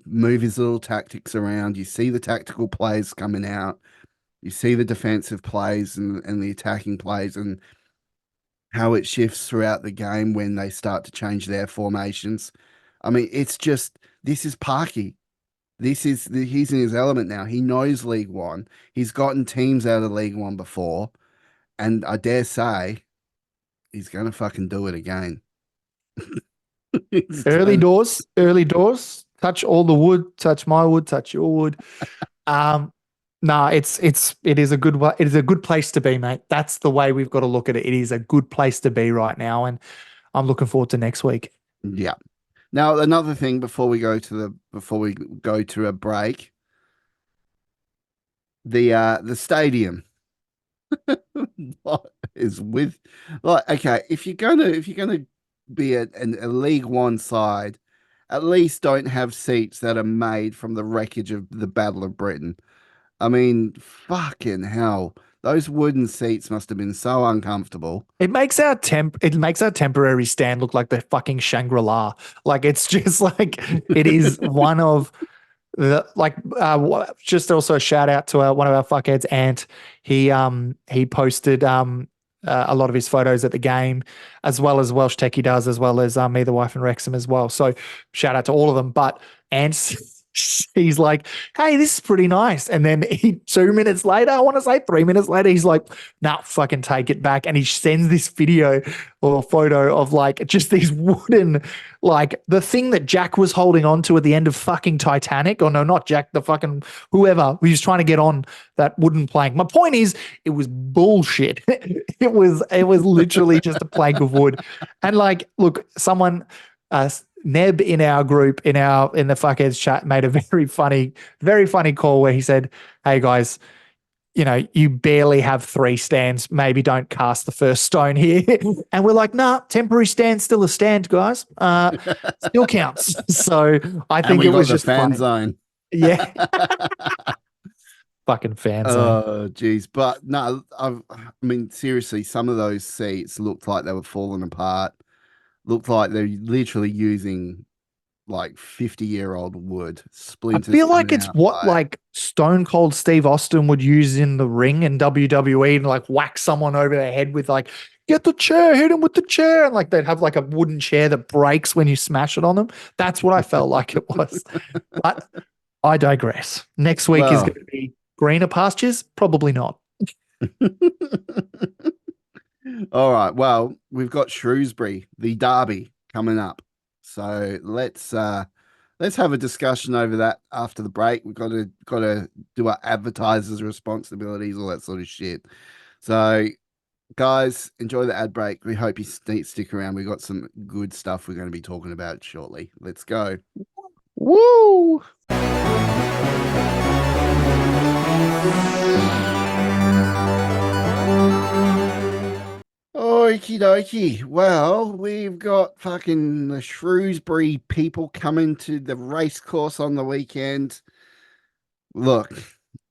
S1: move his little tactics around. You see the tactical plays coming out. You see the defensive plays and the attacking plays and how it shifts throughout the game when they start to change their formations. I mean, it's just, this is Parky. He's in his element now. He knows League One. He's gotten teams out of League One before. And I dare say he's going to fucking do it again.
S2: Early doors, touch all the wood, touch my wood, touch your wood. It is a good place to be, mate. That's the way we've got to look at it. It is a good place to be right now, and I'm looking forward to next week.
S1: Yeah. Now, another thing before we go to a break, the stadium. What is with, like, okay, if you're gonna be a League One side, at least don't have seats that are made from the wreckage of the Battle of Britain. I mean, fucking hell. Those wooden seats must have been so uncomfortable.
S2: It makes our temporary stand look like the fucking Shangri-La. Like it's just like it is one of Just also a shout out to one of our fuckheads, Ant. He posted a lot of his photos at the game, as well as Welsh Techie does, as well as Me, the Wife, and Wrexham as well. So shout out to all of them. But Ant's he's like, hey, this is pretty nice. And then 2 minutes later, I want to say 3 minutes later, he's like, nah, fucking take it back. And he sends this video or photo of like just these wooden, like the thing that Jack was holding on to at the end of fucking Titanic. Or no, not Jack, the fucking whoever who was trying to get on that wooden plank. My point is, it was bullshit. It was literally just a plank of wood. And like, look, someone Neb in our group, in the fuckheads chat, made a very funny call where he said, hey guys, you barely have 3 stands. Maybe don't cast the first stone here. And we're like, nah, temporary stand, still a stand, guys. Still counts. So I think it was just
S1: fan
S2: funny.
S1: zone.
S2: Yeah. Fucking fan zone.
S1: Oh, geez. But no, I mean, seriously, some of those seats looked like they were falling apart. Looked like they're literally using like 50-year-old wood
S2: I
S1: splinters.
S2: feel like it's
S1: out,
S2: what like Stone Cold Steve Austin would use in the ring in WWE and like whack someone over the head with like, get the chair, hit him with the chair. And like they'd have like a wooden chair that breaks when you smash it on them. That's what I felt like it was. But I digress. Next week is going to be greener pastures? Probably not.
S1: All right. Well, we've got Shrewsbury, the derby, coming up. So let's have a discussion over that after the break. We've got to do our advertisers' responsibilities, all that sort of shit. So, guys, enjoy the ad break. We hope you stick around. We've got some good stuff we're going to be talking about shortly. Let's go.
S2: Woo!
S1: Okie dokie. Well, we've got fucking the Shrewsbury people coming to the race course on the weekend. Look,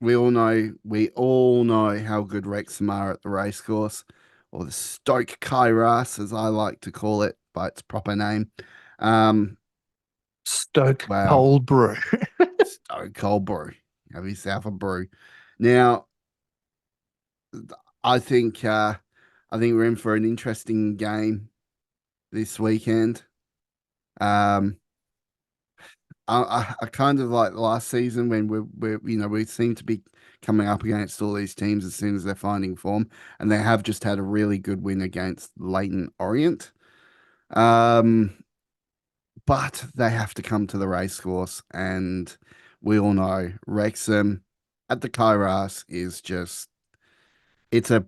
S1: we all know how good Wrexham are at the race course, or the Stoke Kairas, as I like to call it by its proper name.
S2: Stoke Cold Brew.
S1: Stoke Cold Brew. Have yourself a brew. Now, I think we're in for an interesting game this weekend. I kind of like last season when we seem to be coming up against all these teams as soon as they're finding form, and they have just had a really good win against Leyton Orient. But they have to come to the racecourse, and we all know Wrexham at the Kairos is just it's a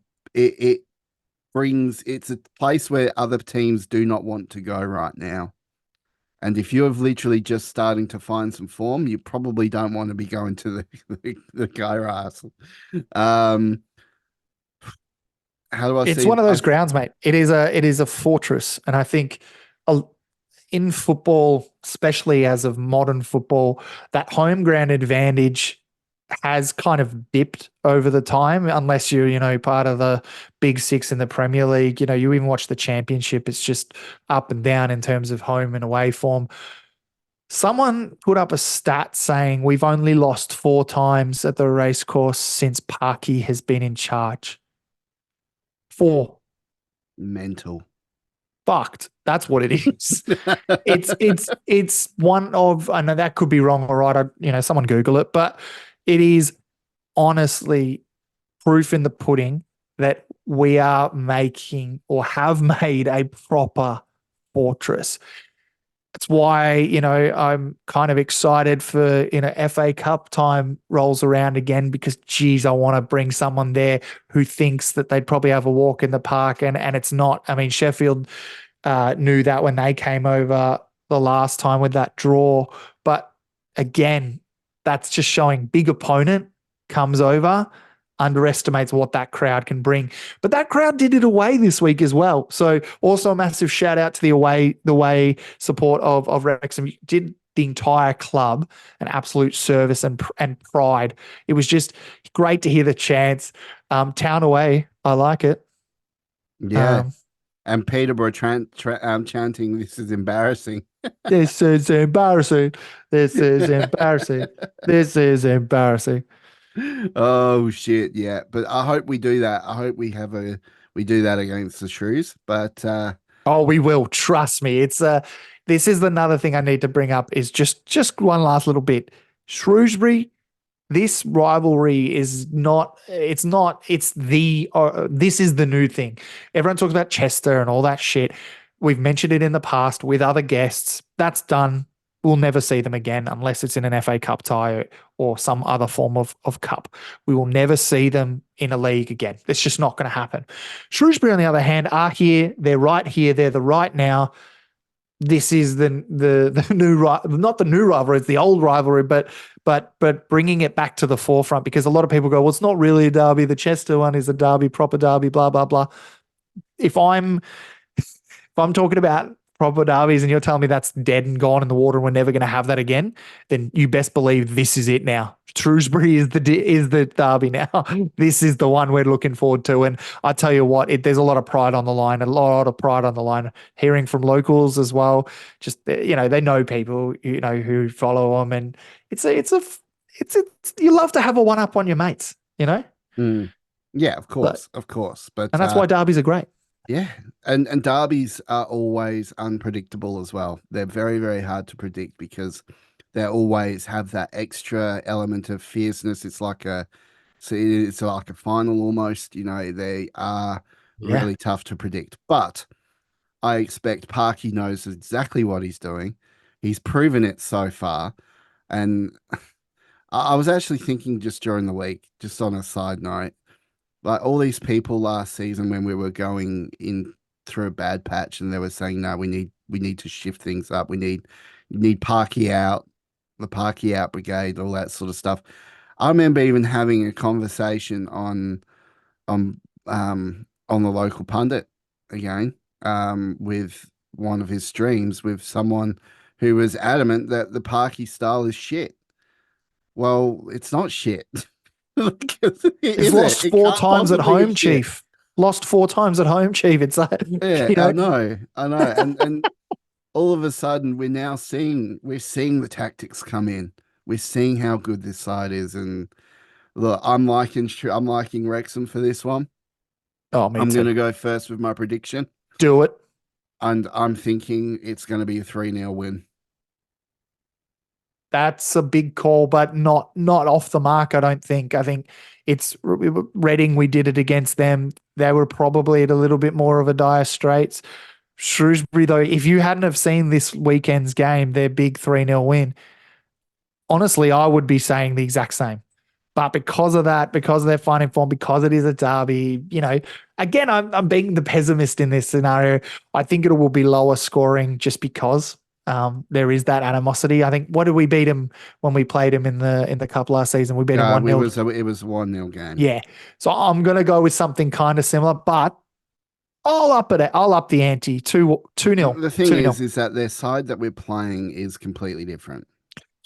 S1: place where other teams do not want to go right now. And if you're literally just starting to find some form, you probably don't want to be going to the Kairos. How do I
S2: It's
S1: see
S2: one of those grounds, mate. It is a fortress, and I think in football, especially as of modern football, that home ground advantage has kind of dipped over the time, unless you're, part of the big 6 in the Premier League. You even watch the Championship, it's just up and down in terms of home and away form. Someone put up a stat saying we've only lost 4 times at the race course since Parky has been in charge. 4.
S1: Mental.
S2: Fucked. That's what it is. It's one of, I know that could be wrong or right. Someone Google it, but it is honestly proof in the pudding that we are making or have made a proper fortress. That's why, I'm kind of excited for, FA Cup time rolls around again, because geez, I want to bring someone there who thinks that they'd probably have a walk in the park, and it's not. I mean, Sheffield knew that when they came over the last time with that draw. But again, that's just showing big opponent comes over, underestimates what that crowd can bring. But that crowd did it away this week as well. So also a massive shout out to the away support of Wrexham. Did the entire club an absolute service and pride. It was just great to hear the chants. Town away, I like it.
S1: Yeah. And Peterborough chanting, "This is embarrassing."
S2: This is embarrassing. This is embarrassing. This is embarrassing.
S1: Oh shit, yeah. But I hope we do that. I hope we do that against the Shrews. But
S2: Oh, we will. Trust me. This is another thing I need to bring up is just one last little bit. Shrewsbury, this rivalry is not, this is the new thing. Everyone talks about Chester and all that shit. We've mentioned it in the past with other guests. That's done. We'll never see them again unless it's in an FA Cup tie or some other form of cup. We will never see them in a league again. It's just not going to happen. Shrewsbury, on the other hand, are here. They're right here. They're the right now. This is the new not the new rivalry, it's the old rivalry, but bringing it back to the forefront because a lot of people go, well, it's not really a derby. The Chester one is a derby, proper derby, blah blah blah. If I'm talking about proper derbies and you're telling me that's dead and gone in the water and we're never going to have that again, then you best believe this is it now. Shrewsbury is the derby now. This is the one we're looking forward to. And I tell you what, there's a lot of pride on the line, a lot of pride on the line. Hearing from locals as well, just they know people who follow them, and it's you love to have a one up on your mates,
S1: mm, yeah, of
S2: But
S1: course, of course. But
S2: and that's why derbies are great.
S1: yeah, and derbies are always unpredictable as well. They're very, very hard to predict because they always have that extra element of fierceness. It's like a final almost. They are
S2: Yeah.
S1: really tough to predict. But I expect Parky knows exactly what he's doing. He's proven it so far. And I was actually thinking just during the week, just on a side note, like all these people last season when we were going in through a bad patch and they were saying, no, we need to shift things up. We need Parky out, the Parky out brigade, all that sort of stuff. I remember even having a conversation on on the local pundit again, with one of his streams with someone who was adamant that the Parky style is shit. Well, it's not shit.
S2: He's
S1: Is it?
S2: lost
S1: It
S2: four
S1: can't
S2: times at
S1: possibly be
S2: home,
S1: shit.
S2: Chief. Lost 4 times at home, Chief. It's like,
S1: Yeah,
S2: you know,
S1: I know. And all of a sudden we're seeing the tactics come in. We're seeing how good this side is. And look, I'm liking Wrexham for this one.
S2: oh, me
S1: I'm
S2: too.
S1: gonna go first with my prediction.
S2: Do it.
S1: And I'm thinking it's gonna be a 3-0 win.
S2: That's a big call, but not off the mark, I don't think. I think it's Reading, we did it against them. They were probably at a little bit more of a dire straits. Shrewsbury, though, if you hadn't have seen this weekend's game, their big 3-0 win, honestly, I would be saying the exact same. But because of that, because of their finding form, because it is a derby, again, I'm being the pessimist in this scenario. I think it will be lower scoring just because there is that animosity. I think what did we beat him when we played him in the cup last season? We beat him 1-0.
S1: It was a 1-0 game.
S2: Yeah. So I'm gonna go with something kind of similar, but I'll up it. I'll up the ante 2-0.
S1: The thing
S2: 2-0.
S1: is that their side that we're playing is completely different.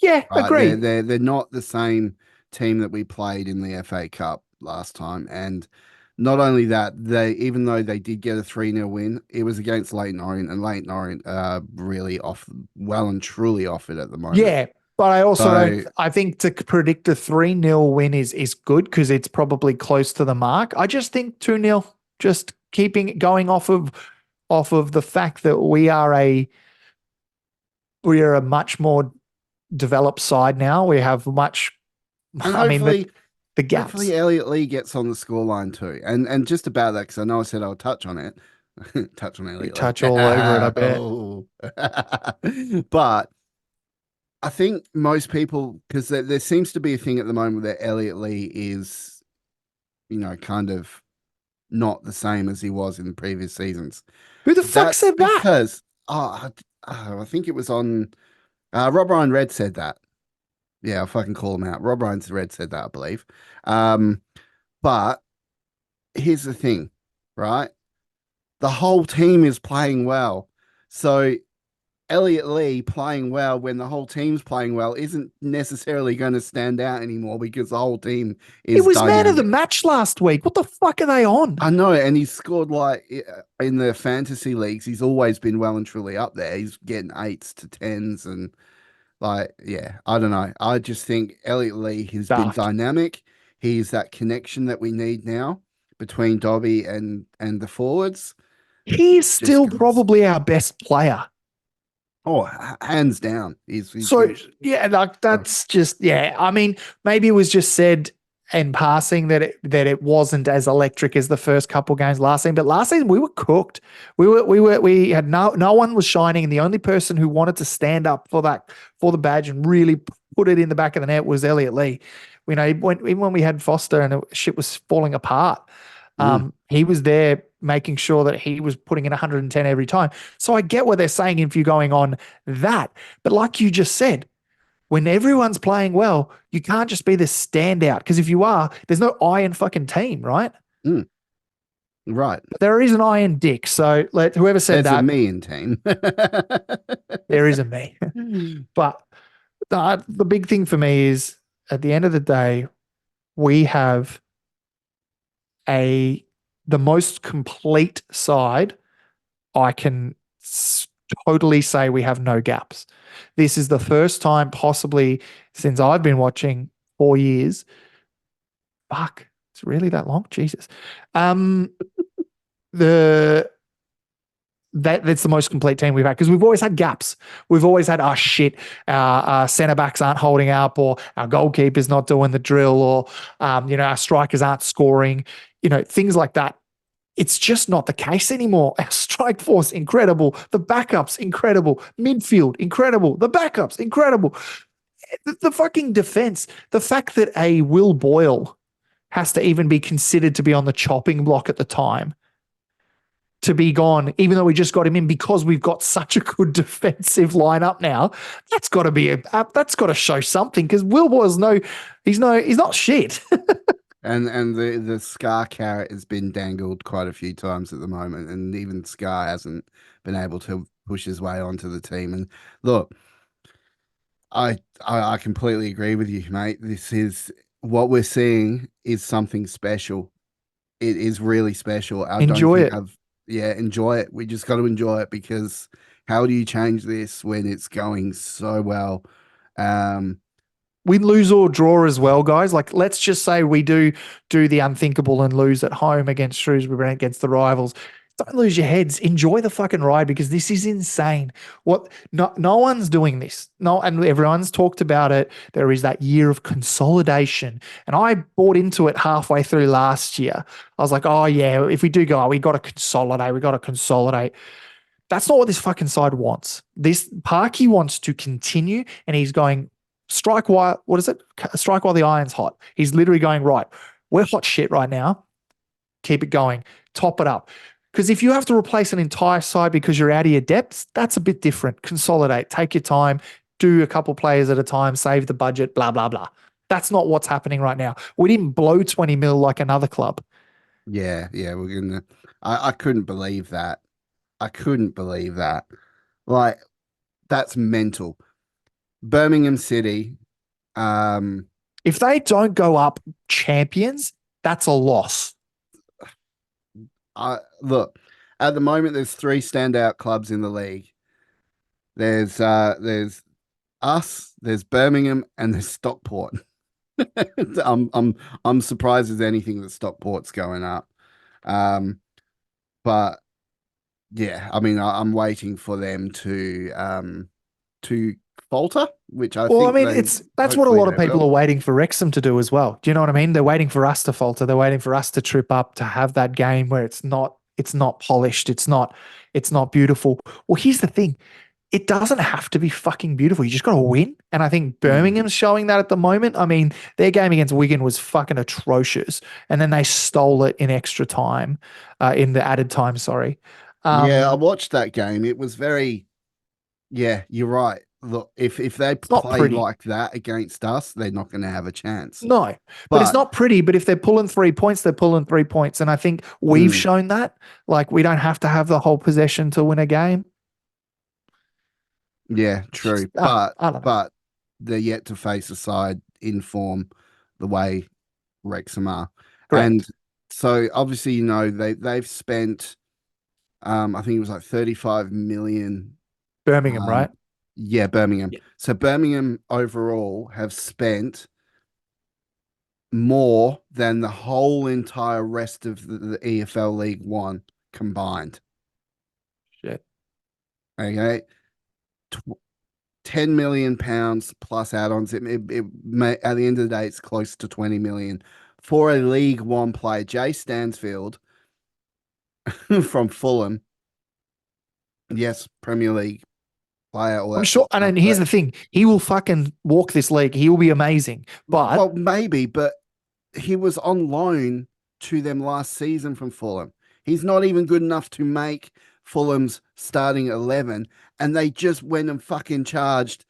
S2: Yeah,
S1: Right? They're
S2: agree.
S1: they're they're not the same team that we played in the FA Cup last time. And not only that, they even though they did get a 3-0 win, it was against Leighton Orient, and Leighton Orient really off well and truly off it at the moment.
S2: Yeah, but I also don't.
S1: So
S2: I think to predict a 3-0 win is good because it's probably close to the mark. I just think 2-0, just keeping going off of the fact that we are a much more developed side now. We have much.
S1: and
S2: I mean the gaps.
S1: hopefully Elliot Lee gets on the scoreline too. And just about that, because I know I said I'll touch on it. Touch on
S2: We
S1: Elliot Lee.
S2: touch all over it. I bet.
S1: Oh. But I think most people, because there seems to be a thing at the moment that Elliot Lee is, kind of not the same as he was in the previous seasons.
S2: Who the fuck
S1: That's
S2: said that?
S1: because, I think it was on, Rob Ryan Red said that. Yeah, I'll fucking call him out. Rob Ryan Red said that, I believe. But here's the thing, right? The whole team is playing well. So Elliot Lee playing well when the whole team's playing well isn't necessarily going to stand out anymore because the whole team
S2: He
S1: is
S2: was man of the
S1: dynamic.
S2: match last week. What the fuck are they on?
S1: I know, and he's scored like in the fantasy leagues, he's always been well and truly up there. He's getting eights to tens, and like, yeah, I don't know. I just think Elliot Lee has been
S2: Daft.
S1: dynamic. He's that connection that we need now between Dobby and the forwards.
S2: He's
S1: Just
S2: still
S1: goods.
S2: probably our best player.
S1: Oh, hands down. He's
S2: So yeah, like
S1: oh,
S2: that's just yeah. I mean, maybe it was just said in passing that it wasn't as electric as the first couple games last season. But last season we were cooked. We had no one was shining, and the only person who wanted to stand up for the badge and really put it in the back of the net was Elliot Lee. You know, even when we had Foster and shit was falling apart,
S1: mm,
S2: he was there making sure that he was putting in 110 every time. So I get what they're saying if you're going on that. But like you just said, when everyone's playing well, you can't just be the standout because if you are, there's no iron fucking team, right?
S1: mm, right.
S2: But there is an iron dick. So let whoever said
S1: There's a
S2: that,
S1: me in team.
S2: there isn't me. But the big thing for me is at the end of the day, we have a the most complete side. I can totally say we have no gaps. This is the first time, possibly since I've been watching 4 years. Fuck, it's really that long. Jesus. Um, the that's the most complete team we've had because we've always had gaps. We've always had shit. Our centre backs aren't holding up, or our goalkeeper's not doing the drill, or our strikers aren't scoring. Things like that. It's just not the case anymore. Our strike force, incredible. The backups, incredible. Midfield, incredible. The backups, incredible. The fucking defense, the fact that a Will Boyle has to even be considered to be on the chopping block at the time to be gone, even though we just got him in because we've got such a good defensive lineup now. That's got to be that's got to show something because Will Boyle's he's not shit.
S1: And the Scar carrot has been dangled quite a few times at the moment, and even Scar hasn't been able to push his way onto the team. And look, I completely agree with you, mate. This is what we're seeing is something special. It is really special. I don't
S2: Enjoy
S1: think
S2: it.
S1: I've yeah, enjoy it. We just got to enjoy it because how do you change this when it's going so well? Um,
S2: Win, lose, or draw as well, guys. Like, let's just say we do the unthinkable and lose at home against Shrewsbury and against the rivals. Don't lose your heads. Enjoy the fucking ride because this is insane. No one's doing this. No, and everyone's talked about it. There is that year of consolidation. And I bought into it halfway through last year. I was like, oh yeah, if we do go, we got to consolidate. We got to consolidate. That's not what this fucking side wants. This Parky wants to continue, and he's going strike while what is it? Strike while the iron's hot. He's literally going right. We're hot shit right now. Keep it going. Top it up. Because if you have to replace an entire side because you're out of your depths, that's a bit different. Consolidate. Take your time. Do a couple players at a time. Save the budget. Blah blah blah. That's not what's happening right now. We didn't blow 20 mil like another club.
S1: yeah, we're gonna. I couldn't believe that. I couldn't believe that. Like that's mental. Birmingham City. Um,
S2: If they don't go up champions, that's a loss.
S1: I look at the moment. There's three standout clubs in the league. There's us. There's Birmingham, and there's Stockport. I'm surprised as anything that Stockport's going up. Um, but yeah, I mean, I'm waiting for them to falter, which I
S2: Well, I
S1: think
S2: mean,
S1: they
S2: that's what a
S1: hopefully
S2: lot of
S1: they
S2: people are
S1: will.
S2: waiting for Wrexham to do as well. Do you know what I mean? They're waiting for us to falter. They're waiting for us to trip up, to have that game where it's not polished, it's not beautiful. Well, here's the thing. It doesn't have to be fucking beautiful. You just got to win. And I think
S1: Mm.
S2: Birmingham's showing that at the moment. I mean, their game against Wigan was fucking atrocious. And then they stole it in extra time, in the added time, sorry.
S1: Yeah, I
S2: Um,
S1: watched that game. It was very, yeah, you're right. Look, if they
S2: it's not
S1: play
S2: pretty.
S1: like that against us, they're not going to have a chance.
S2: No, but it's
S1: But
S2: not pretty. But if they're pulling 3 points, they're pulling 3 points. And I think we've
S1: mm,
S2: shown that. Like, we don't have to have the whole possession to win a game.
S1: Yeah,
S2: It's just,
S1: true. But
S2: I don't know.
S1: but they're yet to face a side in form the way Wrexham are. And
S2: Correct.
S1: so obviously, they've spent I think it was like 35 million.
S2: Birmingham,
S1: Um
S2: right?
S1: yeah, Birmingham.
S2: Yeah.
S1: So Birmingham overall have spent more than the whole entire rest of the EFL League One combined.
S2: Shit.
S1: Okay. 10 million pounds plus add-ons. It may, at the end of the day, it's close to 20 million for a League One player. Jay Stansfield from Fulham. Yes, Premier League player, all
S2: I'm
S1: that
S2: sure.
S1: sort of
S2: And
S1: stuff.
S2: then here's the thing: he will fucking walk this league. He will be amazing. But
S1: Well, maybe, but he was on loan to them last season from Fulham. He's not even good enough to make Fulham's starting 11, and they just went and fucking charged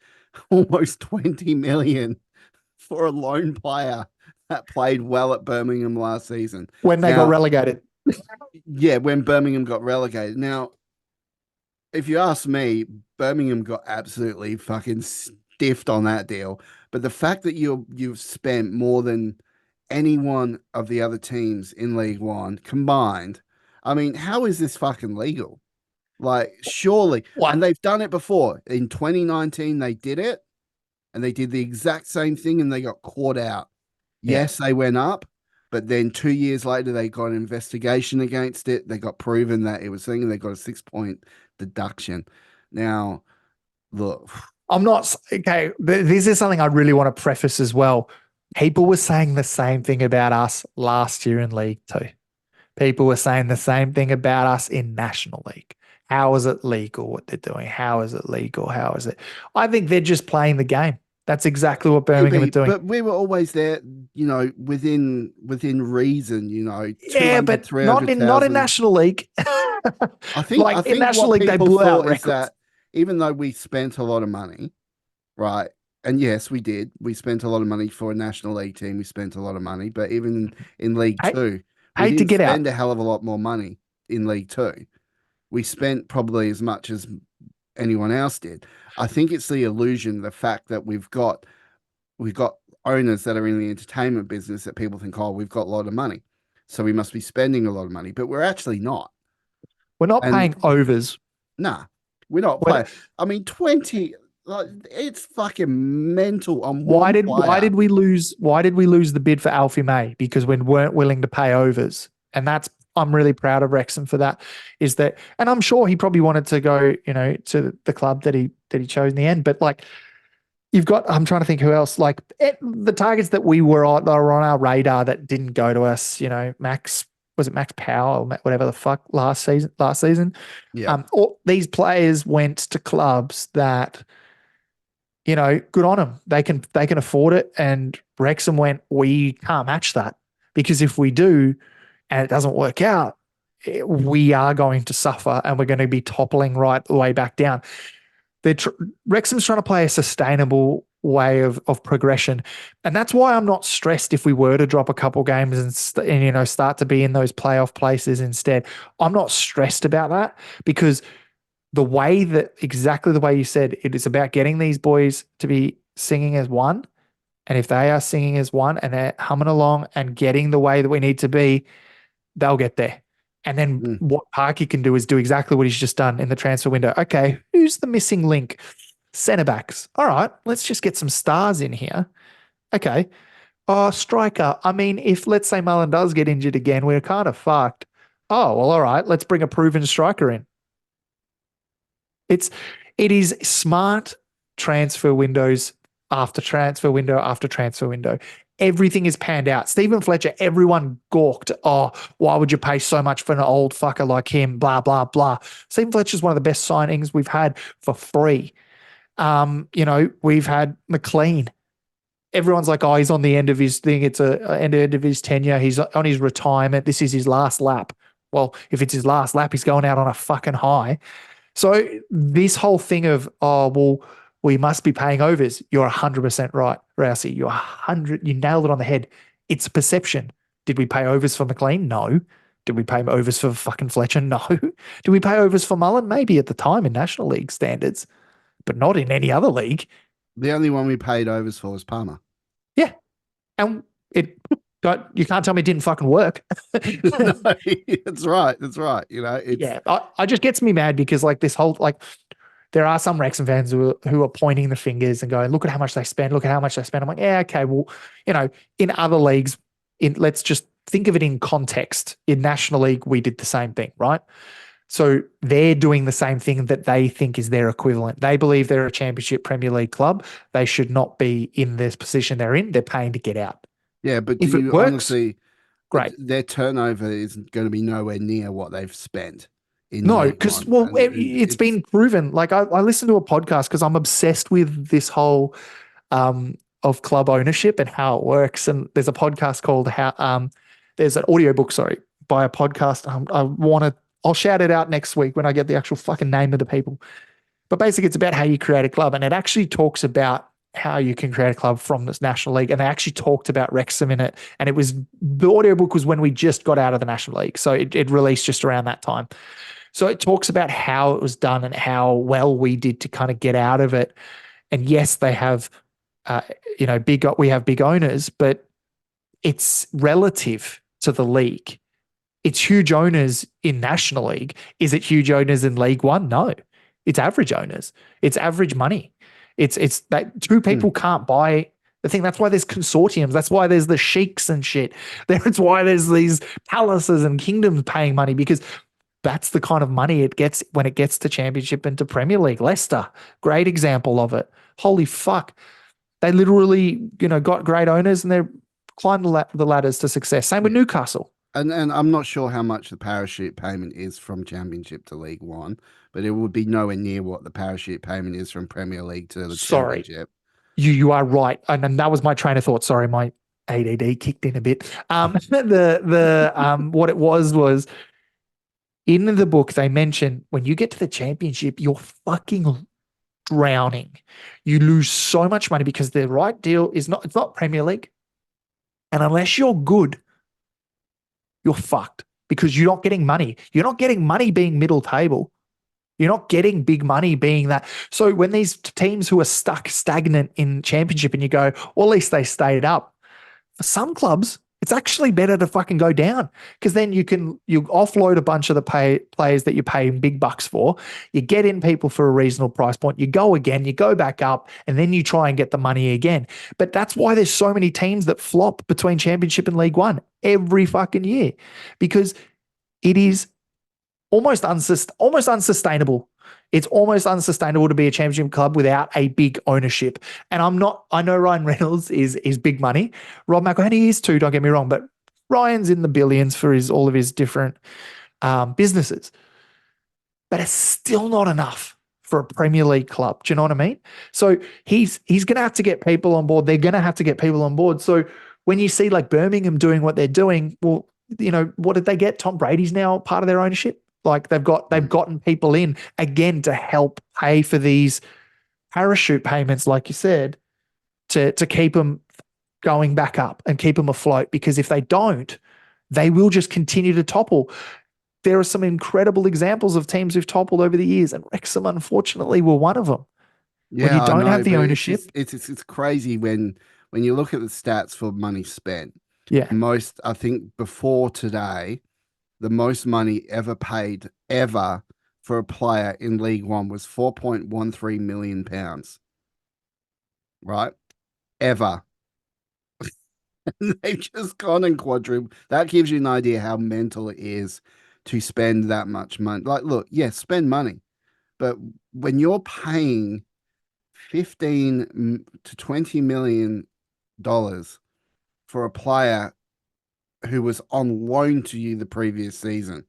S1: almost 20 million for a lone player that played well at Birmingham last season.
S2: when they got
S1: Now,
S2: relegated,
S1: yeah, when Birmingham got relegated. Now, if you ask me, Birmingham got absolutely fucking stiffed on that deal. But the fact that you've spent more than any one of the other teams in League One combined, I mean, how is this fucking legal? Like, surely, and
S2: what?
S1: they've done it before. In 2019, they did it, and they did the exact same thing, and they got caught out.
S2: Yeah.
S1: Yes, they went up, but then 2 years later, they got an investigation against it. They got proven that it was thing, and they got a 6 point deduction. Now, look,
S2: I'm not okay. This is something I really want to preface as well. People were saying the same thing about us last year in League Two. People were saying the same thing about us in National League. How is it legal what they're doing? How is it legal? How is it? I think they're just playing the game. That's exactly what Birmingham are
S1: maybe,
S2: doing.
S1: but we were always there, within reason,
S2: Yeah,
S1: 200,
S2: but not in
S1: 300,000.
S2: National League.
S1: I think I
S2: Like in
S1: think
S2: National
S1: what
S2: League, they
S1: people
S2: blew out
S1: thought is
S2: records.
S1: that even though we spent a lot of money, right? And yes, we did. We spent a lot of money for a National League team. We spent a lot of money, but even in League
S2: Hate,
S1: Two, we
S2: hate to
S1: didn't
S2: get out.
S1: spend a hell of a lot more money in League Two. We spent probably as much as anyone else did. I think it's the illusion, the fact that we've got owners that are in the entertainment business that people think, oh, we've got a lot of money, so we must be spending a lot of money, but we're actually not.
S2: We're not
S1: And
S2: paying overs.
S1: nah, we're not
S2: When,
S1: playing. I mean, 20, like, it's fucking mental on
S2: why
S1: one
S2: did why
S1: player.
S2: did we lose? Why did we lose the bid for Alfie May? Because we weren't willing to pay overs, and that's I'm really proud of Wrexham for that. Is that, and I'm sure he probably wanted to go, to the club that he chose in the end. But like, you've got, I'm trying to think who else. Like the targets that we were on, that were on our radar that didn't go to us. Max, was it Max Power or whatever the fuck last season? Last season,
S1: Yeah.
S2: all these players went to clubs that, good on them. They can afford it. And Wrexham went, we can't match that, because if we do and it doesn't work out, we are going to suffer and we're going to be toppling right the way back down. Wrexham's trying to play a sustainable way of progression, and that's why I'm not stressed if we were to drop a couple games and start to be in those playoff places instead. I'm not stressed about that, because exactly the way you said, it is about getting these boys to be singing as one. And if they are singing as one and they're humming along and getting the way that we need to be, they'll get there. And then
S1: Mm.
S2: what Parky can do is do exactly what he's just done in the transfer window. Okay, who's the missing link? Centre backs. All right, let's just get some stars in here. Okay. Oh, striker. I mean, if let's say Mullen does get injured again, we're kind of fucked. Oh, well, all right, let's bring a proven striker in. It is smart transfer windows after transfer window after transfer window. Everything is panned out. Stephen Fletcher, everyone gawked. Oh, why would you pay so much for an old fucker like him? Blah, blah, blah. Stephen Fletcher is one of the best signings we've had for free. We've had McLean. Everyone's like, oh, he's on the end of his thing. It's a end of his tenure. He's on his retirement. This is his last lap. Well, if it's his last lap, he's going out on a fucking high. So this whole thing of, oh, well, we must be paying overs. You're 100% right, Rousey. You nailed it on the head. It's a perception. Did we pay overs for McLean? No. Did we pay overs for fucking Fletcher? No. Did we pay overs for Mullen? Maybe at the time in National League standards. but not in any other league.
S1: The only one we paid overs for was Palmer.
S2: Yeah. And you can't tell me it didn't fucking work.
S1: No, that's right. That's right. It's
S2: I just gets me mad because like this whole, like, there are some Wrexham fans who are pointing the fingers and going, look at how much they spend. Look at how much they spend. I'm like, yeah, okay. Well, in other leagues, let's just think of it in context. In National League, we did the same thing, right? So they're doing the same thing that they think is their equivalent. They believe they're a Championship Premier League club. They should not be in this position they're in. They're paying to get out.
S1: yeah, but do
S2: If it
S1: you
S2: works,
S1: honestly
S2: great.
S1: their turnover isn't going to be nowhere near what they've spent in
S2: No,
S1: League
S2: because,
S1: One.
S2: well,
S1: And
S2: it's been proven. Like, I listened to a podcast because I'm obsessed with this whole of club ownership and how it works. And there's a podcast called there's an audiobook, sorry, by a podcast. I'll shout it out next week when I get the actual fucking name of the people. But basically, it's about how you create a club, and it actually talks about how you can create a club from this National League. And they actually talked about Wrexham in it. And the audiobook was when we just got out of the National League. So it released just around that time. So it talks about how it was done and how well we did to kind of get out of it. And yes, they have, we have big owners, but it's relative to the league. It's huge owners in National League. Is it huge owners in League One? No, it's average owners. It's average money. It's that two people can't buy the thing. That's why there's consortiums. That's why there's the sheiks and shit. That's why there's these palaces and kingdoms paying money, because that's the kind of money it gets when it gets to Championship and to Premier League. Leicester, great example of it. Holy fuck. They literally, got great owners and they're climbed the ladders to success. Same with Newcastle.
S1: And I'm not sure how much the parachute payment is from Championship to League One, but it would be nowhere near what the parachute payment is from Premier League to the Championship.
S2: You are right. And that was my train of thought. Sorry, my ADD kicked in a bit. What it was in the book, they mention when you get to the Championship, you're fucking drowning. You lose so much money because the right deal it's not Premier League. And unless you're good, you're fucked because you're not getting money. You're not getting money being middle table. You're not getting big money being that. So when these teams who are stuck stagnant in Championship and you go, well, at least they stayed up. For some clubs, it's actually better to fucking go down because then you offload a bunch of the players that you're paying big bucks for. You get in people for a reasonable price point. You go again, you go back up, and then you try and get the money again. But that's why there's so many teams that flop between Championship and League One every fucking year, because it is almost unsustainable. It's almost unsustainable to be a Championship club without a big ownership. And I know Ryan Reynolds is big money. Rob McElhenney is too, don't get me wrong, but Ryan's in the billions for all of his different businesses. But it's still not enough for a Premier League club. Do you know what I mean? So he's going to have to get people on board. They're going to have to get people on board. So when you see like Birmingham doing what they're doing, well, what did they get? Tom Brady's now part of their ownership. Like they've gotten people in again to help pay for these parachute payments, like you said, to keep them going back up and keep them afloat. Because if they don't, they will just continue to topple. There are some incredible examples of teams who've toppled over the years, and Wrexham, unfortunately, were one of them.
S1: Yeah,
S2: when you don't
S1: I know,
S2: have the
S1: but
S2: ownership,
S1: it's crazy when you look at the stats for money spent.
S2: yeah,
S1: I think before today, the most money ever paid ever for a player in League One was £4.13 million, right? Ever. They've just gone and quadrupled. That gives you an idea how mental it is to spend that much money. Like, look, yes, spend money, but when you're paying 15 to 20 million dollars for a player who was on loan to you the previous season.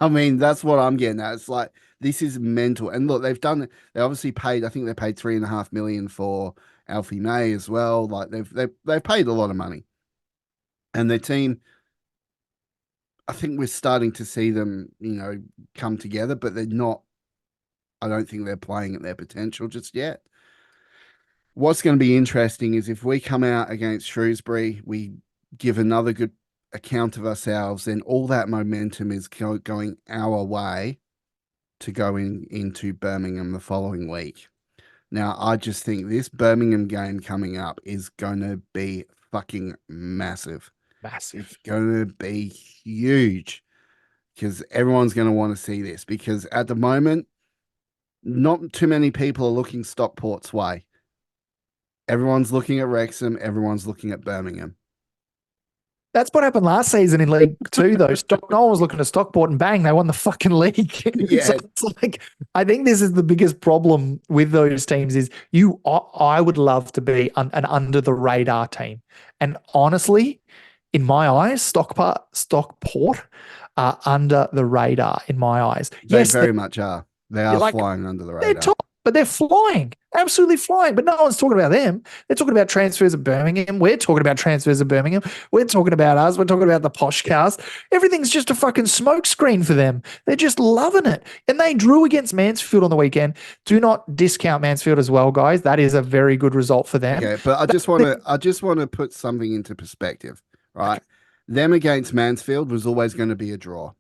S1: I mean, that's what I'm getting at. It's like this is mental. And look, they obviously paid, I think they paid 3.5 million for Alfie May as well. Like they've paid a lot of money. And their team, I think we're starting to see them, come together, but they're not, I don't think they're playing at their potential just yet. What's going to be interesting is if we come out against Shrewsbury, we give another good account of ourselves, then all that momentum is going our way. to go into Birmingham the following week. Now, I just think this Birmingham game coming up is going to be fucking massive.
S2: Massive.
S1: It's going to be huge because everyone's going to want to see this because at the moment, not too many people are looking Stockport's way. Everyone's looking at Wrexham. Everyone's looking at Birmingham.
S2: That's what happened last season in League Two, though. No one was looking to Stockport, and bang, they won the fucking league.
S1: Yeah.
S2: So it's like, I think this is the biggest problem with those teams is I would love to be an under the radar team. And honestly, in my eyes, Stockport are under the radar in my eyes.
S1: They very much are. They are
S2: like,
S1: flying under the
S2: they're
S1: radar.
S2: top, but they're flying, absolutely flying. But no one's talking about them. They're talking about transfers of Birmingham. We're talking about transfers of Birmingham. We're talking about us. We're talking about the posh cast. Everything's just a fucking smokescreen for them. They're just loving it. And they drew against Mansfield on the weekend. Do not discount Mansfield as well, guys. That is a very good result for them.
S1: Okay, but I just want to put something into perspective, right? Okay. Them against Mansfield was always going to be a draw.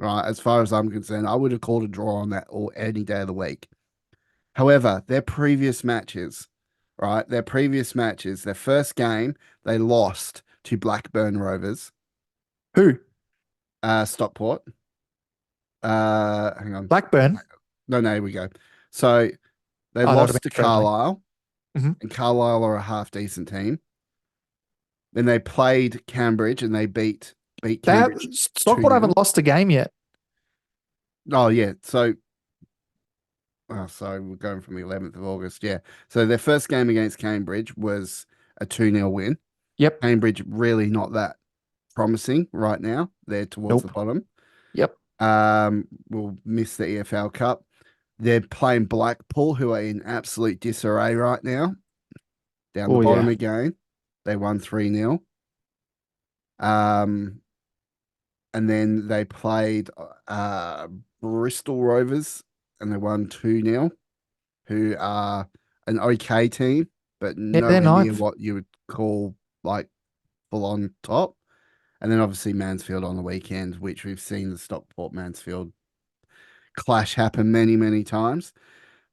S1: Right, as far as I'm concerned, I would have called a draw on that or any day of the week. However, their previous matches, their first game, they lost to Blackburn Rovers.
S2: Who?
S1: Stockport. Hang on.
S2: Blackburn?
S1: No, here we go. So they lost to Carlisle, and Carlisle are a half-decent team. Then they played Cambridge, and they beat Cambridge.
S2: Stockport haven't lost a game yet.
S1: Oh, yeah. So we're going from the 11th of August. Yeah. So their first game against Cambridge was a 2-0 win.
S2: Yep.
S1: Cambridge really not that promising right now. They're towards the bottom.
S2: Yep.
S1: We'll miss the EFL Cup. They're playing Blackpool, who are in absolute disarray right now. Down the bottom again. They won 3-0. And then they played Bristol Rovers, and they won 2-0, who are an okay team, but nowhere near what you would call like full on top. And then obviously Mansfield on the weekend, which we've seen the Stockport Mansfield clash happen many, many times.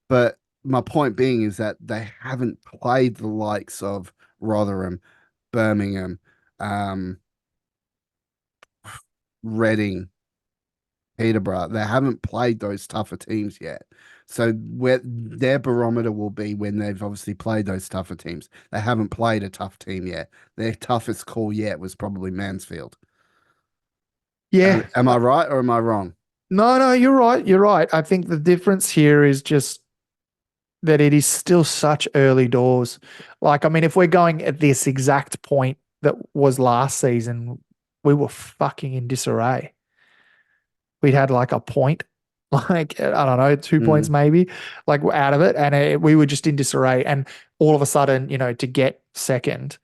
S1: But my point being is that they haven't played the likes of Rotherham, Birmingham, Reading, Peterborough. They haven't played those tougher teams yet. So where their barometer will be when they've obviously played those tougher teams. They haven't played a tough team yet. Their toughest call yet was probably Mansfield.
S2: Yeah.
S1: Am I right or am I wrong?
S2: No, you're right. You're right. I think the difference here is just that it is still such early doors. Like, I mean, if we're going at this exact point that was last season, we were fucking in disarray. We'd had like a point, like, I don't know, 2 points maybe, like out of it. And we were just in disarray. And all of a sudden, to get second,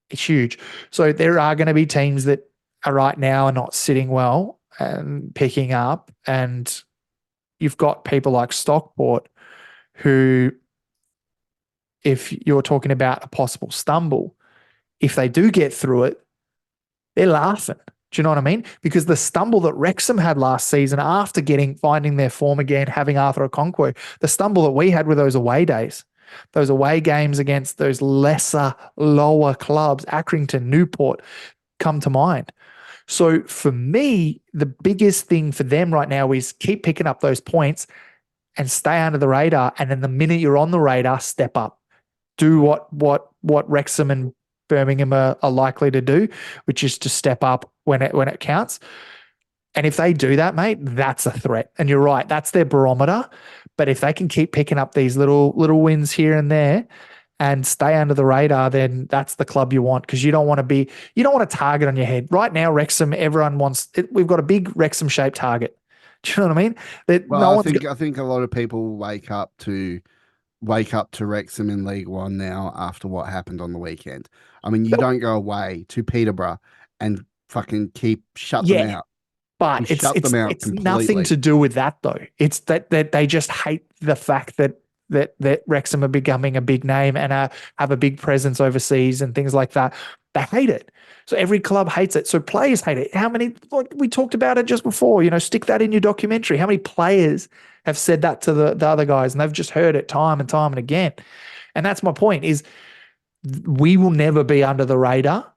S2: it's huge. So there are going to be teams that are right now are not sitting well and picking up. And you've got people like Stockport who, if you're talking about a possible stumble, if they do get through it, they're laughing. Do you know what I mean? Because the stumble that Wrexham had last season after finding their form again, having Arthur Okonkwo, the stumble that we had with those away days, those away games against those lesser, lower clubs, Accrington, Newport, come to mind. So for me, the biggest thing for them right now is keep picking up those points and stay under the radar. And then the minute you're on the radar, step up. Do what Wrexham and Birmingham are likely to do, which is to step up when it counts. And if they do that, mate, that's a threat. And you're right, that's their barometer. But if they can keep picking up these little wins here and there and stay under the radar, then that's the club you want, because you don't want a target on your head. Right now, Wrexham, everyone wants it. We've got a big Wrexham shaped target. Do you know what I mean?
S1: I think a lot of people wake up to Wrexham in League One now after what happened on the weekend. I mean, you don't go away to Peterborough and fucking shut them out.
S2: But it's nothing to do with that, though. It's that they just hate the fact that Wrexham are becoming a big name and have a big presence overseas and things like that. They hate it. So every club hates it. So players hate it. How many, like we talked about it just before, stick that in your documentary. How many players have said that to the other guys and they've just heard it time and time and again? And that's my point is we will never be under the radar.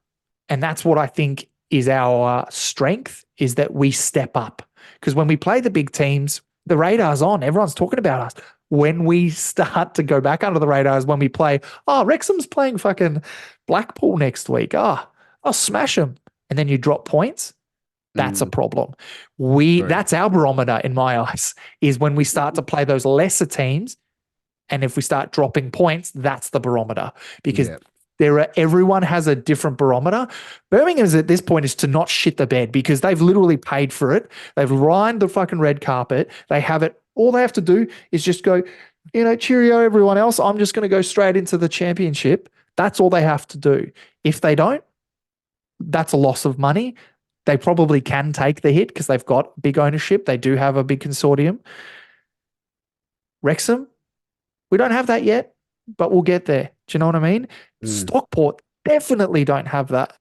S2: And that's what I think is our strength is that we step up. Because when we play the big teams, the radar's on. Everyone's talking about us. When we start to go back under the radar is when we play, Wrexham's playing fucking Blackpool next week. I'll smash them. And then you drop points. That's a problem. That's our barometer in my eyes, is when we start to play those lesser teams. And if we start dropping points, that's the barometer because everyone has a different barometer. Birmingham's at this point is to not shit the bed because they've literally paid for it. They've lined the fucking red carpet. They have it. All they have to do is just go, cheerio, everyone else. I'm just going to go straight into the championship. That's all they have to do. If they don't, that's a loss of money. They probably can take the hit because they've got big ownership. They do have a big consortium. Wrexham, we don't have that yet, but we'll get there. Do you know what I mean? Stockport definitely don't have that.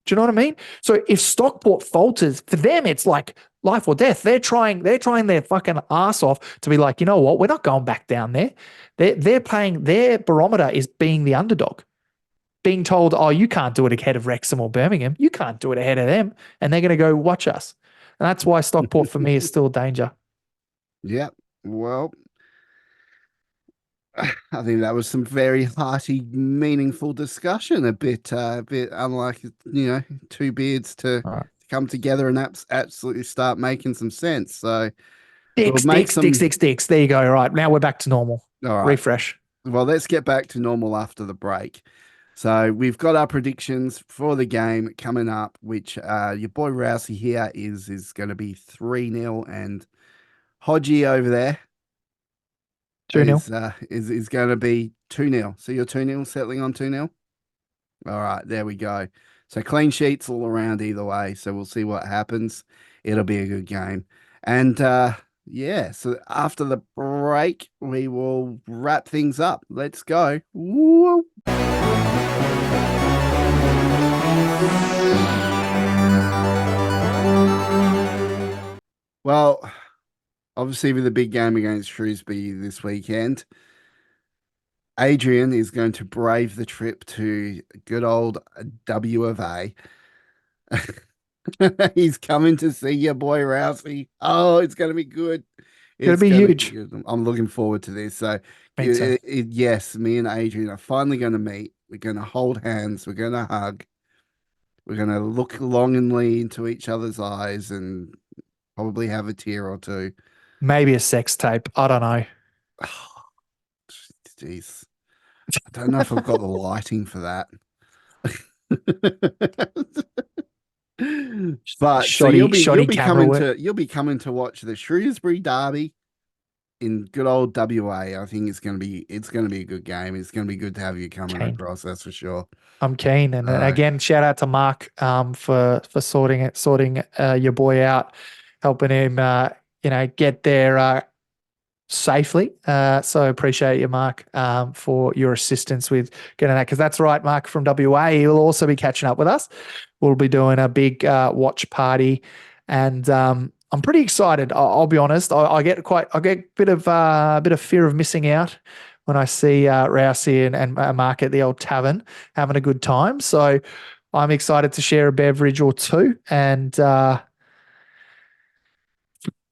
S2: Do you know what I mean? So if Stockport falters, for them, it's like life or death. They're trying their fucking ass off to be like, you know what? We're not going back down there. They're playing, their barometer is being the underdog. Being told, you can't do it ahead of Wrexham or Birmingham. You can't do it ahead of them. And they're going to go watch us. And that's why Stockport for me is still a danger.
S1: Yeah. Well, I think that was some very hearty, meaningful discussion. A bit unlike two beards to come together and absolutely start making some sense. So
S2: Dicks. There you go. All right, now we're back to normal.
S1: All right,
S2: refresh.
S1: Well, let's get back to normal after the break. So we've got our predictions for the game coming up, which your boy Rousey here is going to be 3-0, and Hodgie over there
S2: 2-0
S1: is going to be 2-0. So you're 2-0, settling on 2-0. All right, there we go. So clean sheets all around either way. So we'll see what happens. It'll be a good game. And so after the break, we will wrap things up. Let's go. Woo. Well, obviously with the big game against Shrewsbury this weekend, Adrian is going to brave the trip to good old W of A. He's coming to see your boy Rousey. Oh, it's going to be good.
S2: It's going to be huge.
S1: I'm looking forward to this. So, yes, me and Adrian are finally going to meet. We're going to hold hands. We're going to hug. We're going to look longingly into each other's eyes and probably have a tear or two.
S2: Maybe a sex tape. I don't know.
S1: Jeez. I don't know if I've got the lighting for that. But so you'll be coming to watch the Shrewsbury Derby in good old WA. I think it's gonna be a good game. It's gonna be good to have you coming across, that's for sure.
S2: I'm keen. And again, shout out to Mark for sorting your boy out, helping him get there safely. So appreciate you, Mark, for your assistance with getting that. Because that's right, Mark from WA. He'll also be catching up with us. We'll be doing a big watch party, and I'm pretty excited. I'll be honest. I get a bit of fear of missing out when I see Rousey and Mark at the old tavern having a good time. So I'm excited to share a beverage or two, and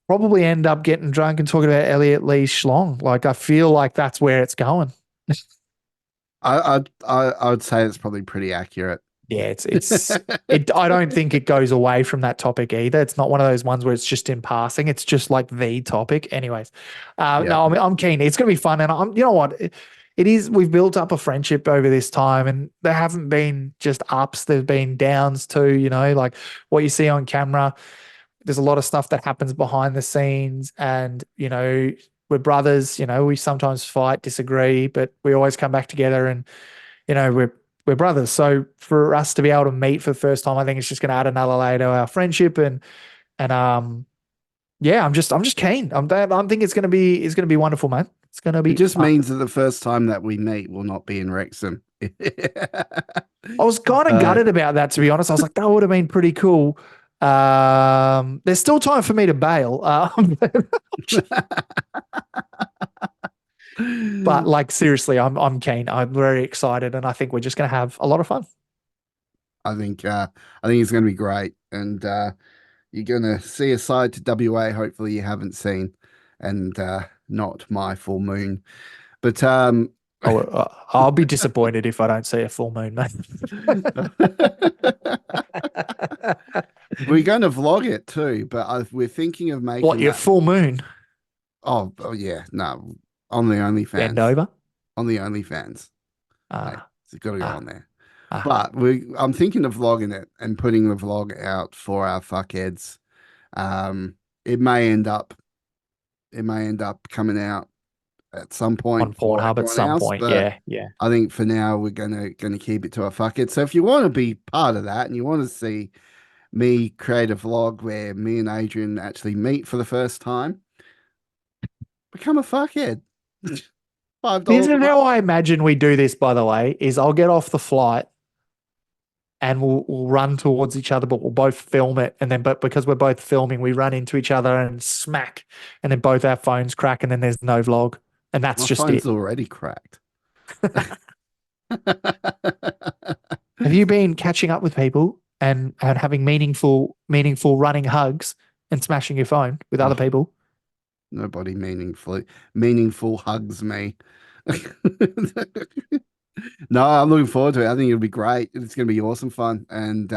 S2: probably end up getting drunk and talking about Elliot Lee's schlong. Like, I feel like that's where it's going.
S1: I would say it's probably pretty accurate.
S2: Yeah, I don't think it goes away from that topic either. It's not one of those ones where it's just in passing. It's just like the topic. Anyways, no, I'm keen. It's going to be fun. And you know what? It is, we've built up a friendship over this time, and there haven't been just ups. There's been downs too, like what you see on camera. There's a lot of stuff that happens behind the scenes, and, we're brothers, we sometimes fight, disagree, but we always come back together, and, we're brothers. So for us to be able to meet for the first time, I think it's just going to add another layer to our friendship. And I'm just keen. I think it's going to be wonderful, man. It's going to be.
S1: It just means that the first time that we meet will not be in Wrexham.
S2: I was kind of gutted about that, to be honest. I was like, that would have been pretty cool. There's still time for me to bail. But like seriously, I'm keen. I'm very excited, and I think we're just going to have a lot of fun.
S1: I think it's going to be great, and you're going to see a side to WA. Hopefully, you haven't seen, and not my full moon. But
S2: I'll be disappointed if I don't see a full moon, mate.
S1: we're going to vlog it too. But we're thinking of
S2: What,
S1: making
S2: your
S1: that.
S2: full moon?
S1: Oh yeah, no, on the
S2: Bend
S1: OnlyFans,
S2: over?
S1: on the OnlyFans. Hey,
S2: Ah,
S1: it's got to go
S2: ah,
S1: on there.
S2: ah.
S1: But I'm thinking of vlogging it and putting the vlog out for our fuckheads. Um, it may end up, it may end up coming out at some
S2: On
S1: point for
S2: Pornhub at
S1: everyone
S2: some
S1: else,
S2: point.
S1: but
S2: Yeah, yeah.
S1: I think for now we're gonna keep it to our fuckheads. So if you want to be part of that and you want to see me create a vlog where me and Adrian actually meet for the first time, become a fuckhead.
S2: This
S1: $5 a
S2: is
S1: month.
S2: how I imagine we do this, by the way, is I'll get off the flight and we'll run towards each other, but we'll both film it. And then, but because we're both filming, we run into each other and smack, and then both our phones crack, and then there's no vlog. And that's
S1: My
S2: just
S1: phone's
S2: it.
S1: already cracked.
S2: Have you been catching up with people and having meaningful running hugs and smashing your phone with other
S1: Oh,
S2: people?
S1: nobody meaningful hugs me. No, I'm looking forward to it. I think it'll be great. It's going to be awesome fun, and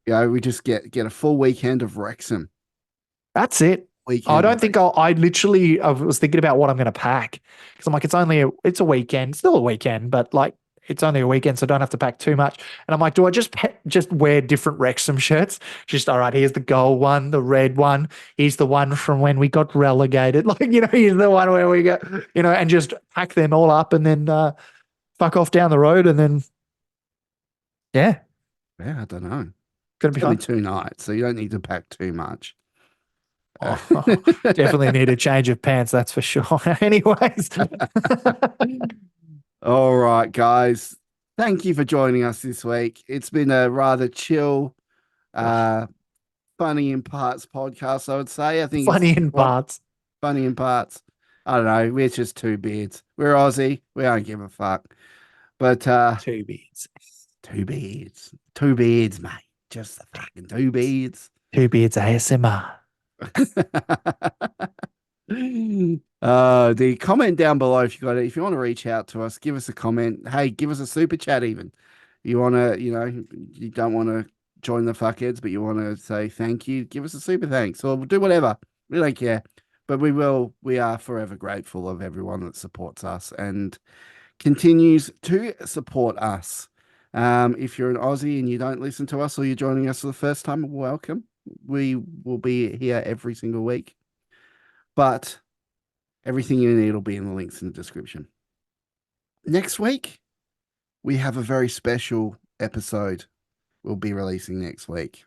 S1: we just get a full weekend of Wrexham.
S2: That's it. I
S1: Weekend of
S2: don't think
S1: Wrexham.
S2: I was thinking about what I'm going to pack because I'm like, it's a weekend, still a weekend, but like it's only a weekend, so I don't have to pack too much. And I'm like, do I just wear different Wrexham shirts? Just, all right, here's the gold one, the red one. Here's the one from when we got relegated. Like, here's the one where we got, and just pack them all up and then fuck off down the road. And then, yeah,
S1: Yeah, I don't know.
S2: gonna be
S1: It's only
S2: fun.
S1: 2 nights, so you don't need to pack too much.
S2: Oh, definitely need a change of pants, that's for sure. Anyways.
S1: All right, guys. Thank you for joining us this week. It's been a rather chill,
S2: Oh,
S1: uh, funny in parts podcast, I would say. I think it's
S2: funny in parts.
S1: funny in parts. I don't know. We're just two beards. We're Aussie. We don't give a fuck. But
S2: Two beards.
S1: two beards. Two beards, mate. Just the fucking two beards.
S2: Two beards ASMR.
S1: The comment down below if you got it. If you want to reach out to us, give us a comment. Hey, give us a super chat even. You want to, you don't want to join the fuckheads, but you want to say thank you, give us a super thanks or we'll do whatever. We don't care. But we are forever grateful of everyone that supports us and continues to support us. If you're an Aussie and you don't listen to us or you're joining us for the first time, welcome. We will be here every single week. But everything you need will be in the links in the description. Next week, we have a very special episode we'll be releasing next week.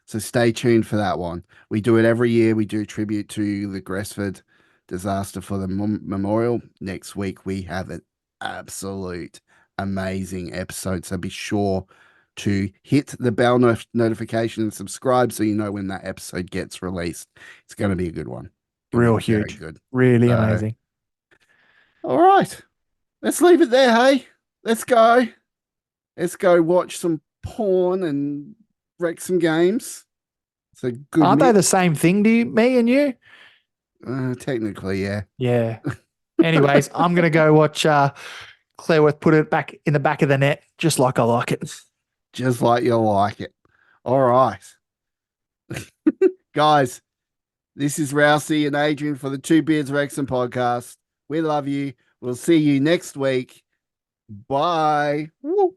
S1: So stay tuned for that one. We do it every year. We do tribute to the Gresford disaster for the memorial. Next week, we have an absolute amazing episode. So be sure to hit the bell notification and subscribe so you know when that episode gets released. It's going to be a good one. It'll
S2: Real
S1: be very
S2: huge.
S1: good.
S2: Really amazing.
S1: All right. Let's leave it there, hey. Let's go. Let's go watch some porn and wreck some games. It's a good
S2: Aren't they
S1: mix.
S2: the same thing to you, me and you?
S1: Technically, yeah.
S2: Yeah. Anyways, I'm gonna go watch Claireworth put it back in the back of the net, just like I like it.
S1: Just like you like it. All right. Guys, this is Rousey and Adrian for the Two Beards Wrexham podcast. We love you. We'll see you next week. Bye. Woo.